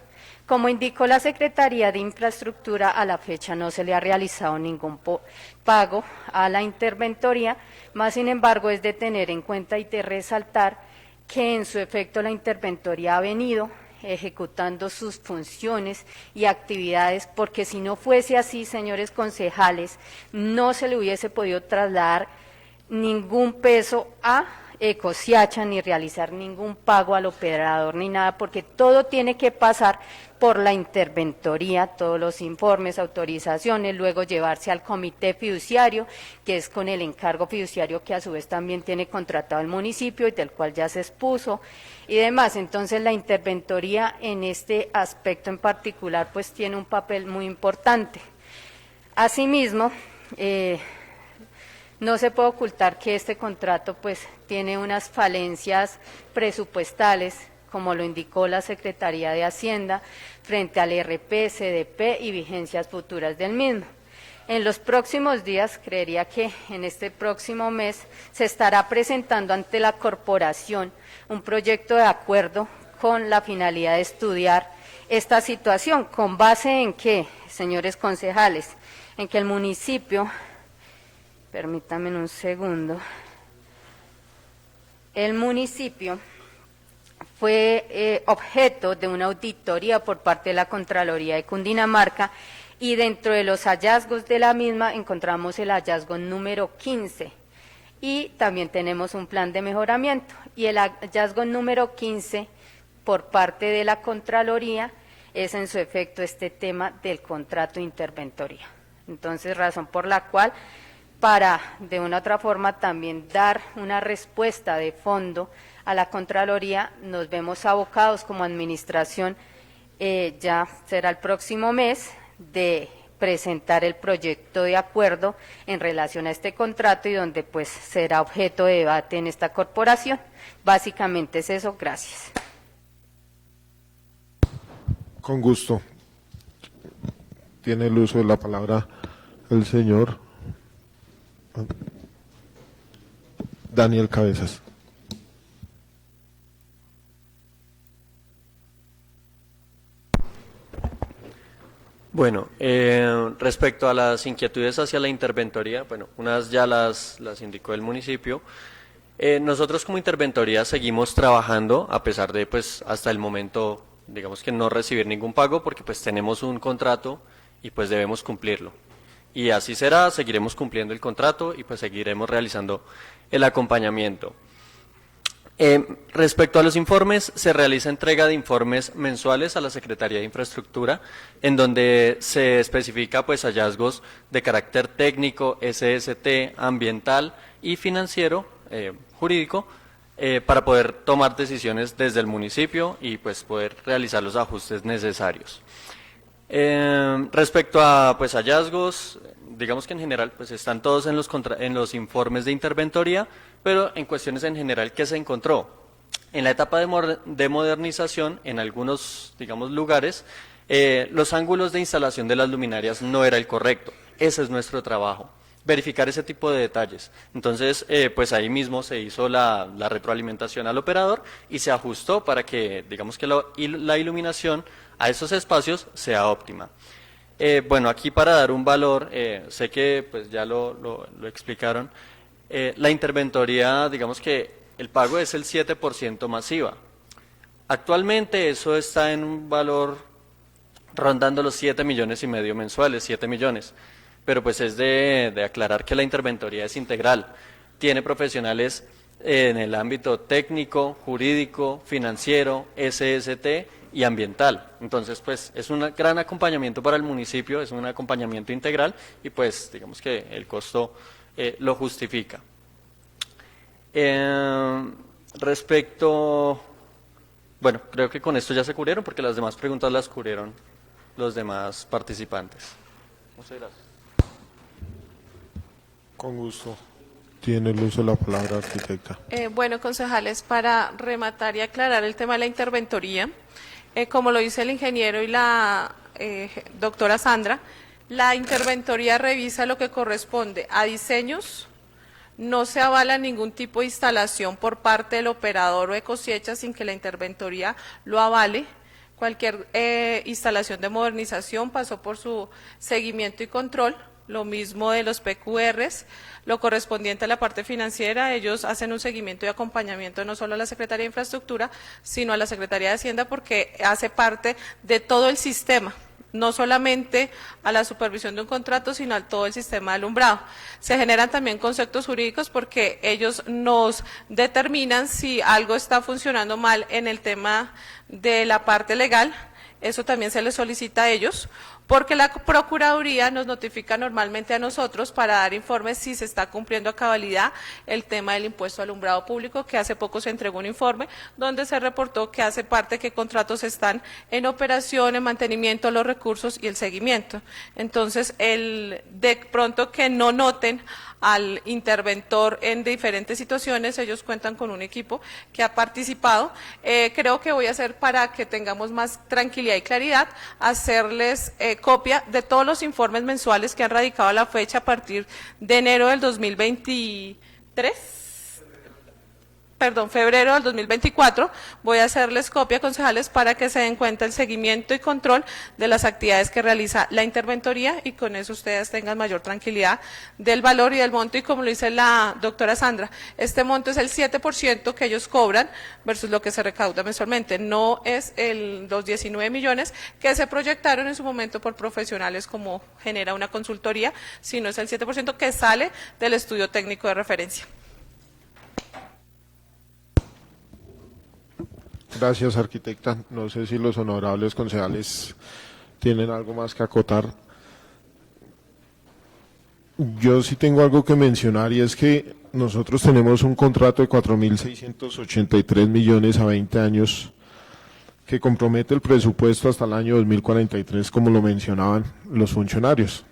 Como indicó la Secretaría de Infraestructura, a la fecha no se le ha realizado ningún pago a la interventoría, más sin embargo es de tener en cuenta y de resaltar que en su efecto la interventoría ha venido ejecutando sus funciones y actividades, porque si no fuese así, señores concejales, no se le hubiese podido trasladar ningún peso a Ecosiacha, ni realizar ningún pago al operador, ni nada, porque todo tiene que pasar por la interventoría, todos los informes, autorizaciones, luego llevarse al comité fiduciario, que es con el encargo fiduciario que a su vez también tiene contratado el municipio y del cual ya se expuso y demás. Entonces la interventoría en este aspecto en particular pues tiene un papel muy importante. Asimismo, no se puede ocultar que este contrato pues tiene unas falencias presupuestales, como lo indicó la Secretaría de Hacienda, frente al RP, CDP y vigencias futuras del mismo. En los próximos días, creería que en este próximo mes, se estará presentando ante la corporación un proyecto de acuerdo con la finalidad de estudiar esta situación. ¿Con base en qué, señores concejales? En que el municipio, permítanme un segundo, el municipio fue objeto de una auditoría por parte de la Contraloría de Cundinamarca y dentro de los hallazgos de la misma encontramos el hallazgo número 15 y también tenemos un plan de mejoramiento y el hallazgo número 15 por parte de la Contraloría es en su efecto este tema del contrato de interventoría. Entonces, razón por la cual para de una u otra forma también dar una respuesta de fondo a la Contraloría, nos vemos abocados como administración, ya será el próximo mes, de presentar el proyecto de acuerdo en relación a este contrato y donde pues será objeto de debate en esta corporación. Básicamente es eso, gracias. Con gusto. Tiene el uso de la palabra el señor Daniel Cabezas. Bueno, respecto a las inquietudes hacia la interventoría, bueno, unas ya las indicó el municipio. Nosotros como interventoría seguimos trabajando a pesar de, pues, hasta el momento, digamos que no recibir ningún pago porque pues tenemos un contrato y pues debemos cumplirlo. Y así será, seguiremos cumpliendo el contrato y pues seguiremos realizando el acompañamiento. Respecto a los informes, se realiza entrega de informes mensuales a la Secretaría de Infraestructura, en donde se especifica pues hallazgos de carácter técnico, SST, ambiental y financiero, jurídico, para poder tomar decisiones desde el municipio y pues poder realizar los ajustes necesarios. Respecto a pues hallazgos, digamos que en general pues están todos en los informes de interventoría, pero en cuestiones en general, ¿qué se encontró? En la etapa de modernización, en algunos, digamos, lugares, Los ángulos de instalación de las luminarias no era el correcto. Ese es nuestro trabajo, verificar ese tipo de detalles. Entonces, pues ahí mismo se hizo la retroalimentación al operador y se ajustó para que, digamos que la iluminación a esos espacios sea óptima. Bueno, aquí para dar un valor, sé que pues ya lo explicaron, la interventoría, digamos que el pago es el 7% masiva. Actualmente eso está en un valor rondando los 7,5 millones mensuales, 7 millones. Pero pues es de aclarar que la interventoría es integral. Tiene profesionales en el ámbito técnico, jurídico, financiero, SST y ambiental. Entonces, pues es un gran acompañamiento para el municipio, es un acompañamiento integral y pues digamos que el costo lo justifica. Bueno, creo que con esto ya se cubrieron porque las demás preguntas las cubrieron los demás participantes. Muchas gracias. Con gusto. Tiene el uso de la palabra, arquitecta. Bueno, concejales, para rematar y aclarar el tema de la interventoría, como lo dice el ingeniero y la doctora Sandra, la interventoría revisa lo que corresponde a diseños, no se avala ningún tipo de instalación por parte del operador o Ecosiecha sin que la interventoría lo avale. Cualquier instalación de modernización pasó por su seguimiento y control. Lo mismo de los PQRs, lo correspondiente a la parte financiera, ellos hacen un seguimiento y acompañamiento no solo a la Secretaría de Infraestructura, sino a la Secretaría de Hacienda porque hace parte de todo el sistema, no solamente a la supervisión de un contrato, sino a todo el sistema de alumbrado. Se generan también conceptos jurídicos porque ellos nos determinan si algo está funcionando mal en el tema de la parte legal, eso también se les solicita a ellos, porque la Procuraduría nos notifica normalmente a nosotros para dar informes si se está cumpliendo a cabalidad el tema del impuesto al alumbrado público, que hace poco se entregó un informe donde se reportó que hace parte qué contratos están en operación, en mantenimiento, los recursos y el seguimiento. Entonces, de pronto que no noten al interventor en diferentes situaciones, ellos cuentan con un equipo que ha participado. Creo que voy a hacer para que tengamos más tranquilidad y claridad, hacerles copia de todos los informes mensuales que han radicado a la fecha a partir de enero del 2023. Febrero del 2024, voy a hacerles copia, concejales, para que se den cuenta el seguimiento y control de las actividades que realiza la interventoría y con eso ustedes tengan mayor tranquilidad del valor y del monto. Y como lo dice la doctora Sandra, este monto es el 7% que ellos cobran versus lo que se recauda mensualmente, no es los 19 millones que se proyectaron en su momento por profesionales como genera una consultoría, sino es el 7% que sale del estudio técnico de referencia. Gracias, arquitecta. No sé si los honorables concejales tienen algo más que acotar. Yo sí tengo algo que mencionar y es que nosotros tenemos un contrato de 4.683 millones a 20 años que compromete el presupuesto hasta el año 2043, como lo mencionaban los funcionarios.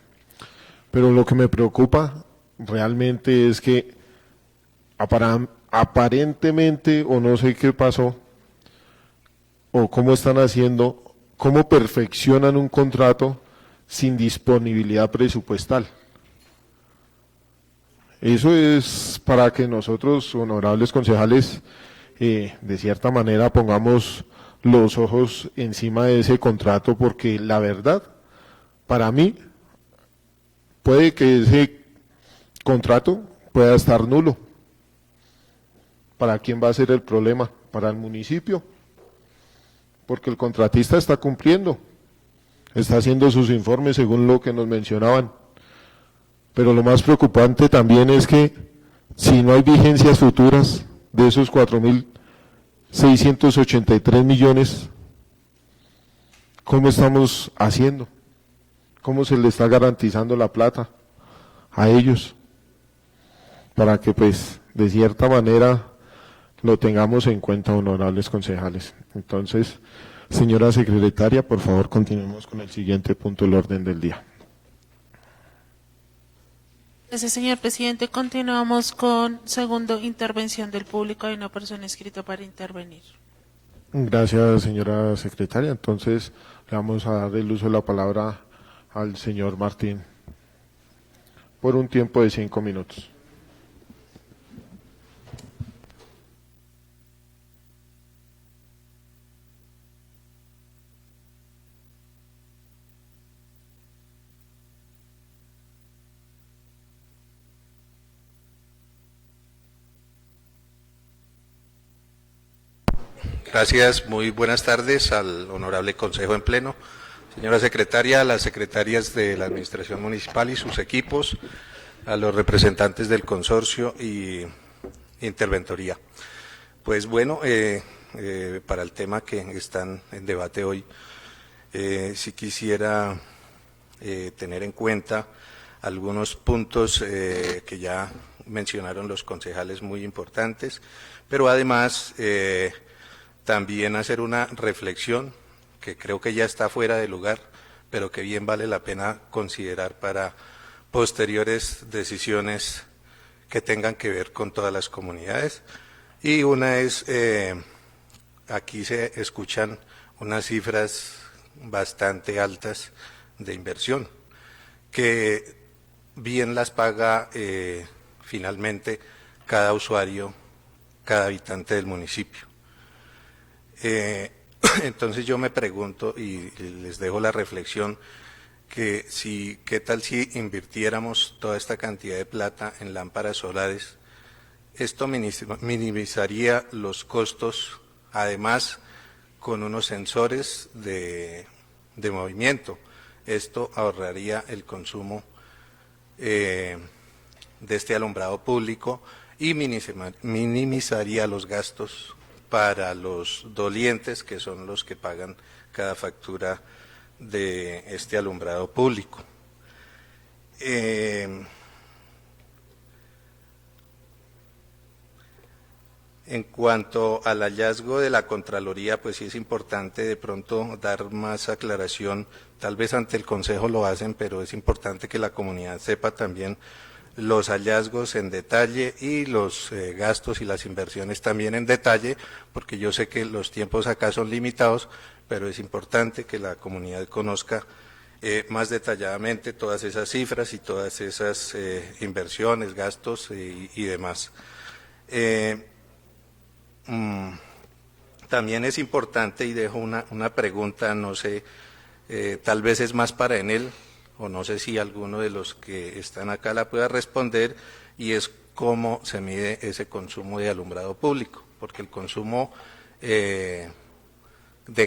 Pero lo que me preocupa realmente es que aparentemente, o no sé qué pasó, o cómo están haciendo, cómo perfeccionan un contrato sin disponibilidad presupuestal. Eso es para que nosotros, honorables concejales, de cierta manera pongamos los ojos encima de ese contrato, porque la verdad, para mí, puede que ese contrato pueda estar nulo. ¿Para quién va a ser el problema? ¿Para el municipio? Porque el contratista está cumpliendo, está haciendo sus informes según lo que nos mencionaban. Pero lo más preocupante también es que si no hay vigencias futuras de esos 4.683 millones, ¿cómo estamos haciendo? ¿Cómo se le está garantizando la plata a ellos? Para que pues de cierta manera lo tengamos en cuenta, honorables concejales. Entonces, señora secretaria, por favor, continuemos con el siguiente punto del orden del día. Gracias, señor presidente. Continuamos con segundo intervención del público. Hay una persona inscrita para intervenir. Gracias, señora secretaria. Entonces, Le vamos a dar el uso de la palabra al señor Martín por un tiempo de 5 minutos. Gracias, muy buenas tardes al honorable Consejo en Pleno, señora secretaria, a las secretarias de la Administración Municipal y sus equipos, a los representantes del consorcio y interventoría. Pues bueno, para el tema que están en debate hoy, sí quisiera tener en cuenta algunos puntos que ya mencionaron los concejales muy importantes, pero además también hacer una reflexión que creo que ya está fuera de lugar, pero que bien vale la pena considerar para posteriores decisiones que tengan que ver con todas las comunidades. Y una es, aquí se escuchan unas cifras bastante altas de inversión, que bien las paga finalmente cada usuario, cada habitante del municipio. Entonces yo me pregunto y les dejo la reflexión que qué tal si invirtiéramos toda esta cantidad de plata en lámparas solares. Esto minimizaría los costos, además con unos sensores de movimiento. Esto ahorraría el consumo de este alumbrado público y minimizaría los gastos para los dolientes, que son los que pagan cada factura de este alumbrado público. En cuanto al hallazgo de la Contraloría, pues sí es importante de pronto dar más aclaración, tal vez ante el Consejo lo hacen, pero es importante que la comunidad sepa también los hallazgos en detalle y los gastos y las inversiones también en detalle, porque yo sé que los tiempos acá son limitados, pero es importante que la comunidad conozca más detalladamente todas esas cifras y todas esas inversiones, gastos y demás. También es importante, y dejo una pregunta, no sé, tal vez es más para Enel, o no sé si alguno de los que están acá la pueda responder, y es cómo se mide ese consumo de alumbrado público, porque el consumo de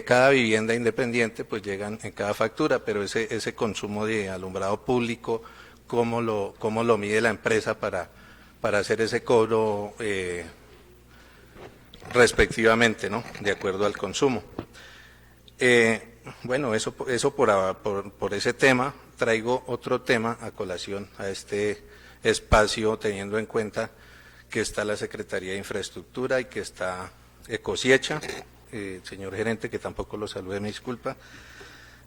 cada vivienda independiente pues llegan en cada factura, pero ese consumo de alumbrado público, ¿cómo lo mide la empresa para hacer ese cobro respectivamente, ¿no?, de acuerdo al consumo? Bueno, eso por ese tema. Traigo otro tema a colación a este espacio, teniendo en cuenta que está la Secretaría de Infraestructura y que está Ecosiecha, señor gerente, que tampoco lo saludé, me disculpa,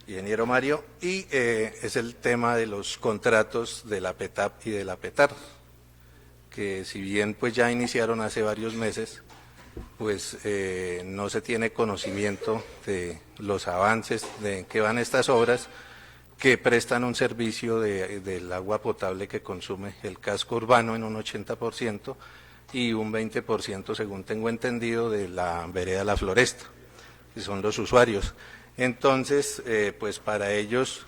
ingeniero Mario, y es el tema de los contratos de la PETAP y de la PETAR, que si bien pues ya iniciaron hace varios meses, pues no se tiene conocimiento de los avances, de en qué van estas obras, que prestan un servicio del agua potable que consume el casco urbano en un 80% y un 20%, según tengo entendido, de la vereda La Floresta, que son los usuarios. Entonces, pues para ellos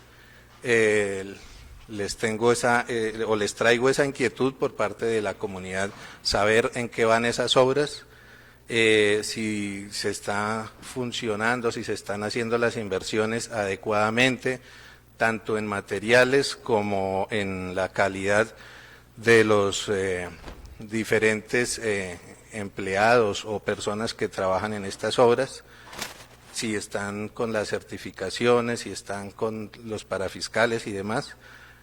les traigo esa inquietud por parte de la comunidad, saber en qué van esas obras, si se está funcionando, si se están haciendo las inversiones adecuadamente, tanto en materiales como en la calidad de los diferentes empleados o personas que trabajan en estas obras, si están con las certificaciones, si están con los parafiscales y demás,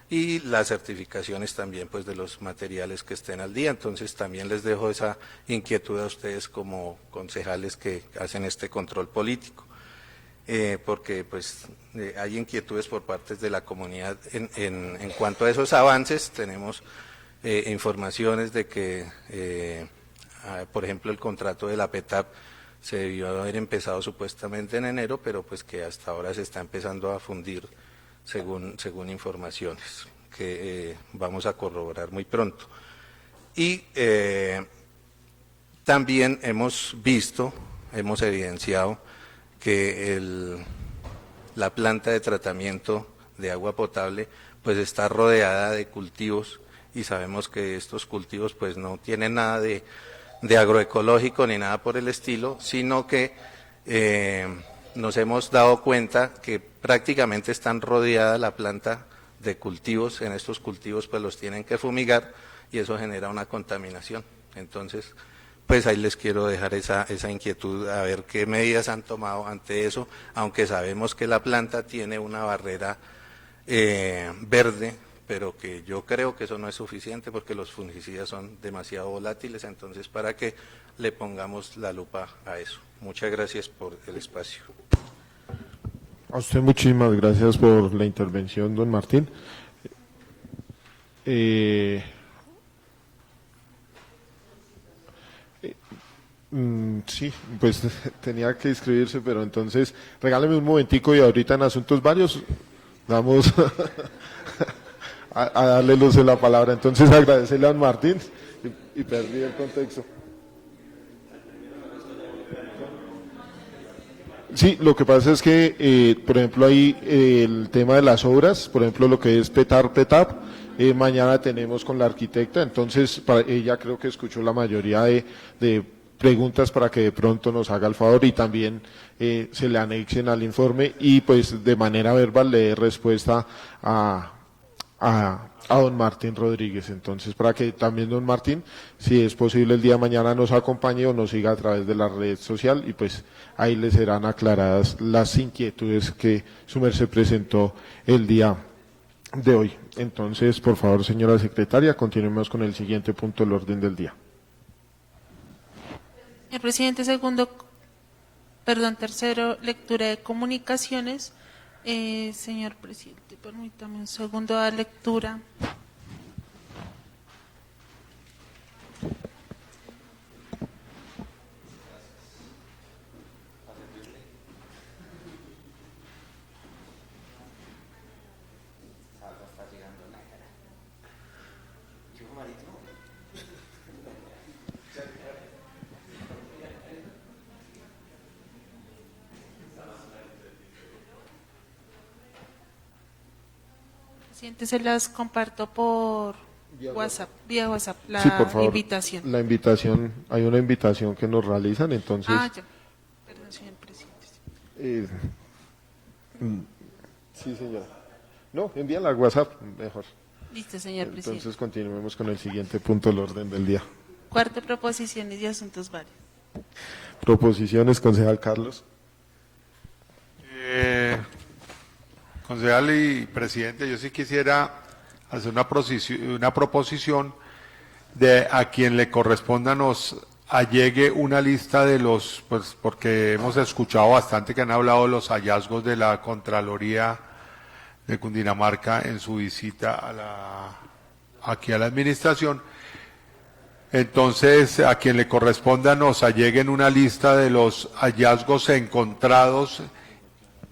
y las certificaciones también pues de los materiales que estén al día. Entonces también les dejo esa inquietud a ustedes como concejales que hacen este control político. Porque pues hay inquietudes por parte de la comunidad en cuanto a esos avances. Tenemos informaciones de que, por ejemplo, el contrato de la PETAP se debió haber empezado supuestamente en enero, pero pues que hasta ahora se está empezando a fundir según informaciones que vamos a corroborar muy pronto. Y también hemos evidenciado que la planta de tratamiento de agua potable pues está rodeada de cultivos, y sabemos que estos cultivos pues no tienen nada de agroecológico ni nada por el estilo, sino que nos hemos dado cuenta que prácticamente están rodeada la planta de cultivos. En estos cultivos pues los tienen que fumigar y eso genera una contaminación. Entonces, pues ahí les quiero dejar esa inquietud, a ver qué medidas han tomado ante eso, aunque sabemos que la planta tiene una barrera verde, pero que yo creo que eso no es suficiente porque los fungicidas son demasiado volátiles, entonces para que le pongamos la lupa a eso. Muchas gracias por el espacio. A usted muchísimas gracias por la intervención, don Martín. Sí, pues tenía que inscribirse, pero entonces regáleme un momentico y ahorita en asuntos varios vamos a darle luz en la palabra. Entonces agradecerle a don Martín y perdí el contexto. Sí, lo que pasa es que, por ejemplo, ahí el tema de las obras, por ejemplo, lo que es PETAP, mañana tenemos con la arquitecta, entonces ella creo que escuchó la mayoría de preguntas para que de pronto nos haga el favor y también se le anexen al informe y pues de manera verbal le dé respuesta a don Martín Rodríguez. Entonces, para que también don Martín, si es posible el día de mañana nos acompañe o nos siga a través de la red social y pues ahí le serán aclaradas las inquietudes que su merced presentó el día de hoy. Entonces, por favor, señora secretaria, continuemos con el siguiente punto del orden del día. Señor presidente, tercero, lectura de comunicaciones. Señor presidente, permítame un segundo, a lectura. Presidente, se las comparto por WhatsApp, vía WhatsApp, la Sí, por favor, invitación. La invitación, hay una invitación que nos realizan, entonces... Ya. Perdón, señor presidente. Sí, señora. No, envíala a WhatsApp, mejor. Listo, señor presidente. Entonces continuemos con el siguiente punto del orden del día. Cuarto, proposiciones y asuntos varios. Proposiciones, concejal Carlos. Concejal y presidente, yo sí quisiera hacer una proposición de a quien le corresponda nos allegue una lista de los, pues porque hemos escuchado bastante que han hablado de los hallazgos de la Contraloría de Cundinamarca en su visita aquí a la administración. Entonces, a quien le corresponda nos alleguen una lista de los hallazgos encontrados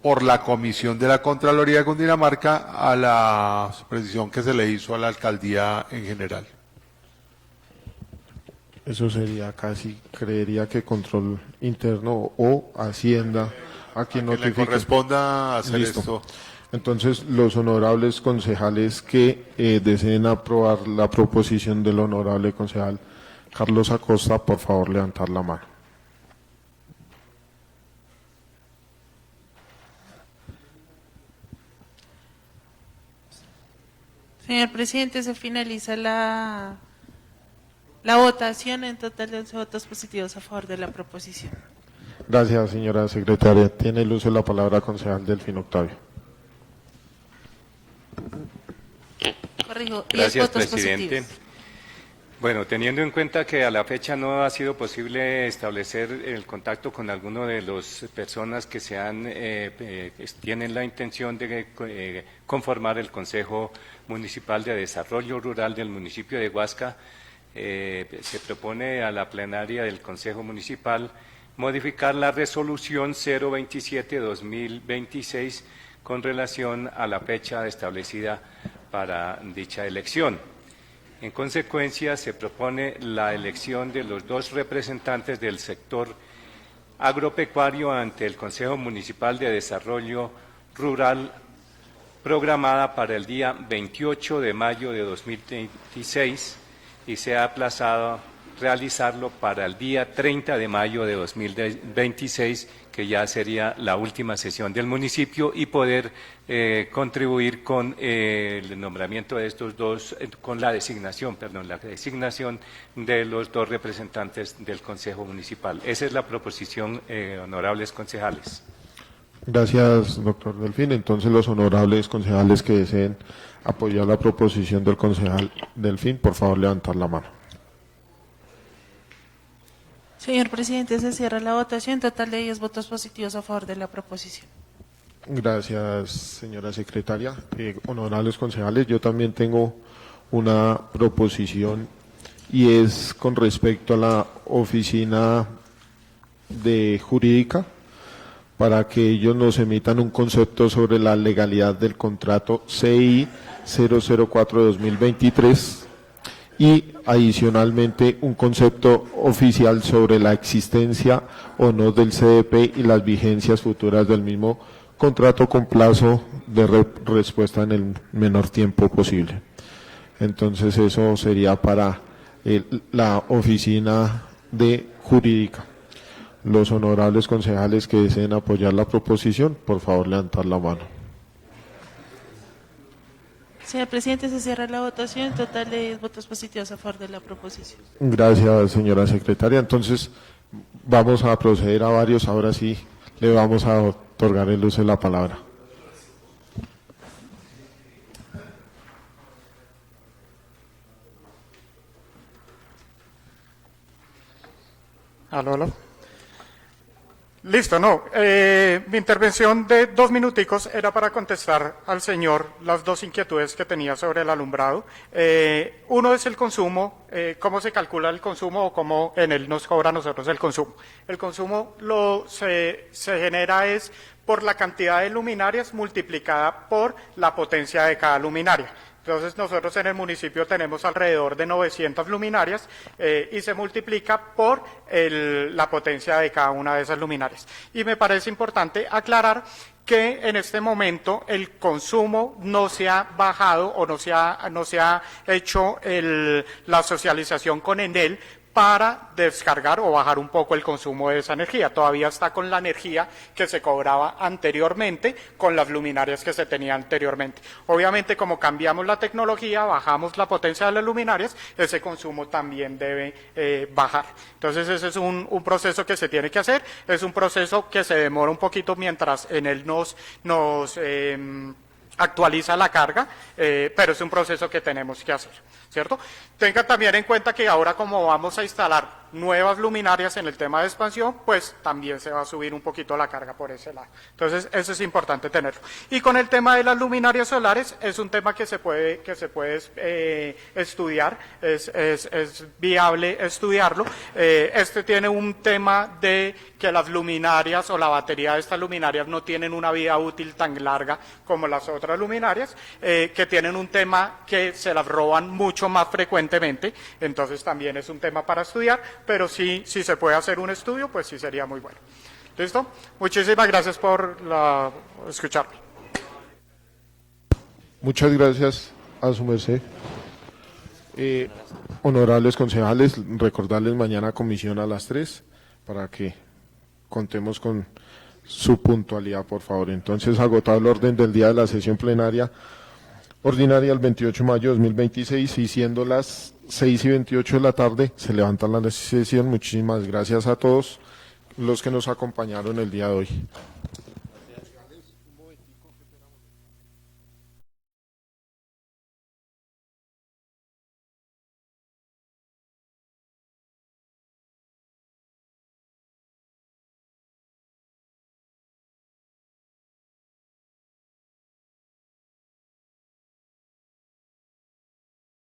por la Comisión de la Contraloría de Cundinamarca a la petición que se le hizo a la alcaldía en general. Eso sería casi, creería que control interno o Hacienda a quien le notifique. corresponda hacer Listo. esto. Entonces, los honorables concejales que deseen aprobar la proposición del honorable concejal Carlos Acosta, por favor, levantar la mano. Señor presidente, se finaliza la votación. En total de 11 votos positivos a favor de la proposición. Gracias, señora secretaria. Tiene el uso de la palabra concejal Delfín Octavio. Corrijo, 10 Gracias, votos presidente. positivos. Bueno, teniendo en cuenta que a la fecha no ha sido posible establecer el contacto con alguno de las personas que tienen la intención de conformar el Consejo Municipal de Desarrollo Rural del municipio de Huasca, se propone a la plenaria del Consejo Municipal modificar la resolución 027-2026 con relación a la fecha establecida para dicha elección. En consecuencia, se propone la elección de los 2 representantes del sector agropecuario ante el Consejo Municipal de Desarrollo Rural, programada para el día 28 de mayo de 2026 y se ha aplazado realizarlo para el día 30 de mayo de 2026, que ya sería la última sesión del municipio, y poder contribuir con el nombramiento de estos 2, con la designación de los 2 representantes del Consejo Municipal. Esa es la proposición, honorables concejales. Gracias, doctor Delfín. Entonces, los honorables concejales que deseen apoyar la proposición del concejal Delfín, por favor, levantar la mano. Señor presidente, se cierra la votación. Total de 10 votos positivos a favor de la proposición. Gracias, señora secretaria. Honorables concejales, yo también tengo una proposición y es con respecto a la oficina de jurídica, para que ellos nos emitan un concepto sobre la legalidad del contrato CI 004-2023 y adicionalmente un concepto oficial sobre la existencia o no del CDP y las vigencias futuras del mismo contrato con plazo de respuesta en el menor tiempo posible. Entonces eso sería para la oficina de jurídica. Los honorables concejales que deseen apoyar la proposición, por favor levantar la mano. Señor presidente, se cierra la votación. Total de 10 votos positivos a favor de la proposición. Gracias, señora secretaria. Entonces, vamos a proceder a varios. Ahora sí, le vamos a otorgar el uso de la palabra. Aló. Listo, no. Mi intervención de 2 minuticos era para contestar al señor las 2 inquietudes que tenía sobre el alumbrado. Uno es el consumo, cómo se calcula el consumo o cómo en él nos cobra a nosotros el consumo. El consumo se genera es por la cantidad de luminarias multiplicada por la potencia de cada luminaria. Entonces nosotros en el municipio tenemos alrededor de 900 luminarias y se multiplica por la potencia de cada una de esas luminarias. Y me parece importante aclarar que en este momento el consumo no se ha bajado o no se ha hecho la socialización con Enel para descargar o bajar un poco el consumo de esa energía. Todavía está con la energía que se cobraba anteriormente, con las luminarias que se tenía anteriormente. Obviamente, como cambiamos la tecnología, bajamos la potencia de las luminarias, ese consumo también debe bajar. Entonces, ese es un proceso que se tiene que hacer, es un proceso que se demora un poquito mientras en él nos actualiza la carga, pero es un proceso que tenemos que hacer, ¿cierto? Tenga también en cuenta que ahora como vamos a instalar nuevas luminarias en el tema de expansión, pues también se va a subir un poquito la carga por ese lado. Entonces, eso es importante tenerlo. Y con el tema de las luminarias solares, es un tema que se puede estudiar, es viable estudiarlo. Este tiene un tema de que las luminarias o la batería de estas luminarias no tienen una vida útil tan larga como las otras luminarias, que tienen un tema que se las roban mucho más frecuentemente, entonces también es un tema para estudiar, pero si se puede hacer un estudio, pues sí sería muy bueno. ¿Listo? Muchísimas gracias por escucharme. Muchas gracias a su merced. Honorables concejales, recordarles mañana comisión a las 3 para que contemos con su puntualidad, por favor. Entonces, agotado el orden del día de la sesión plenaria ordinaria el 28 de mayo de 2026 y siendo las 6:28 de la tarde, se levanta la sesión. Muchísimas gracias a todos los que nos acompañaron el día de hoy.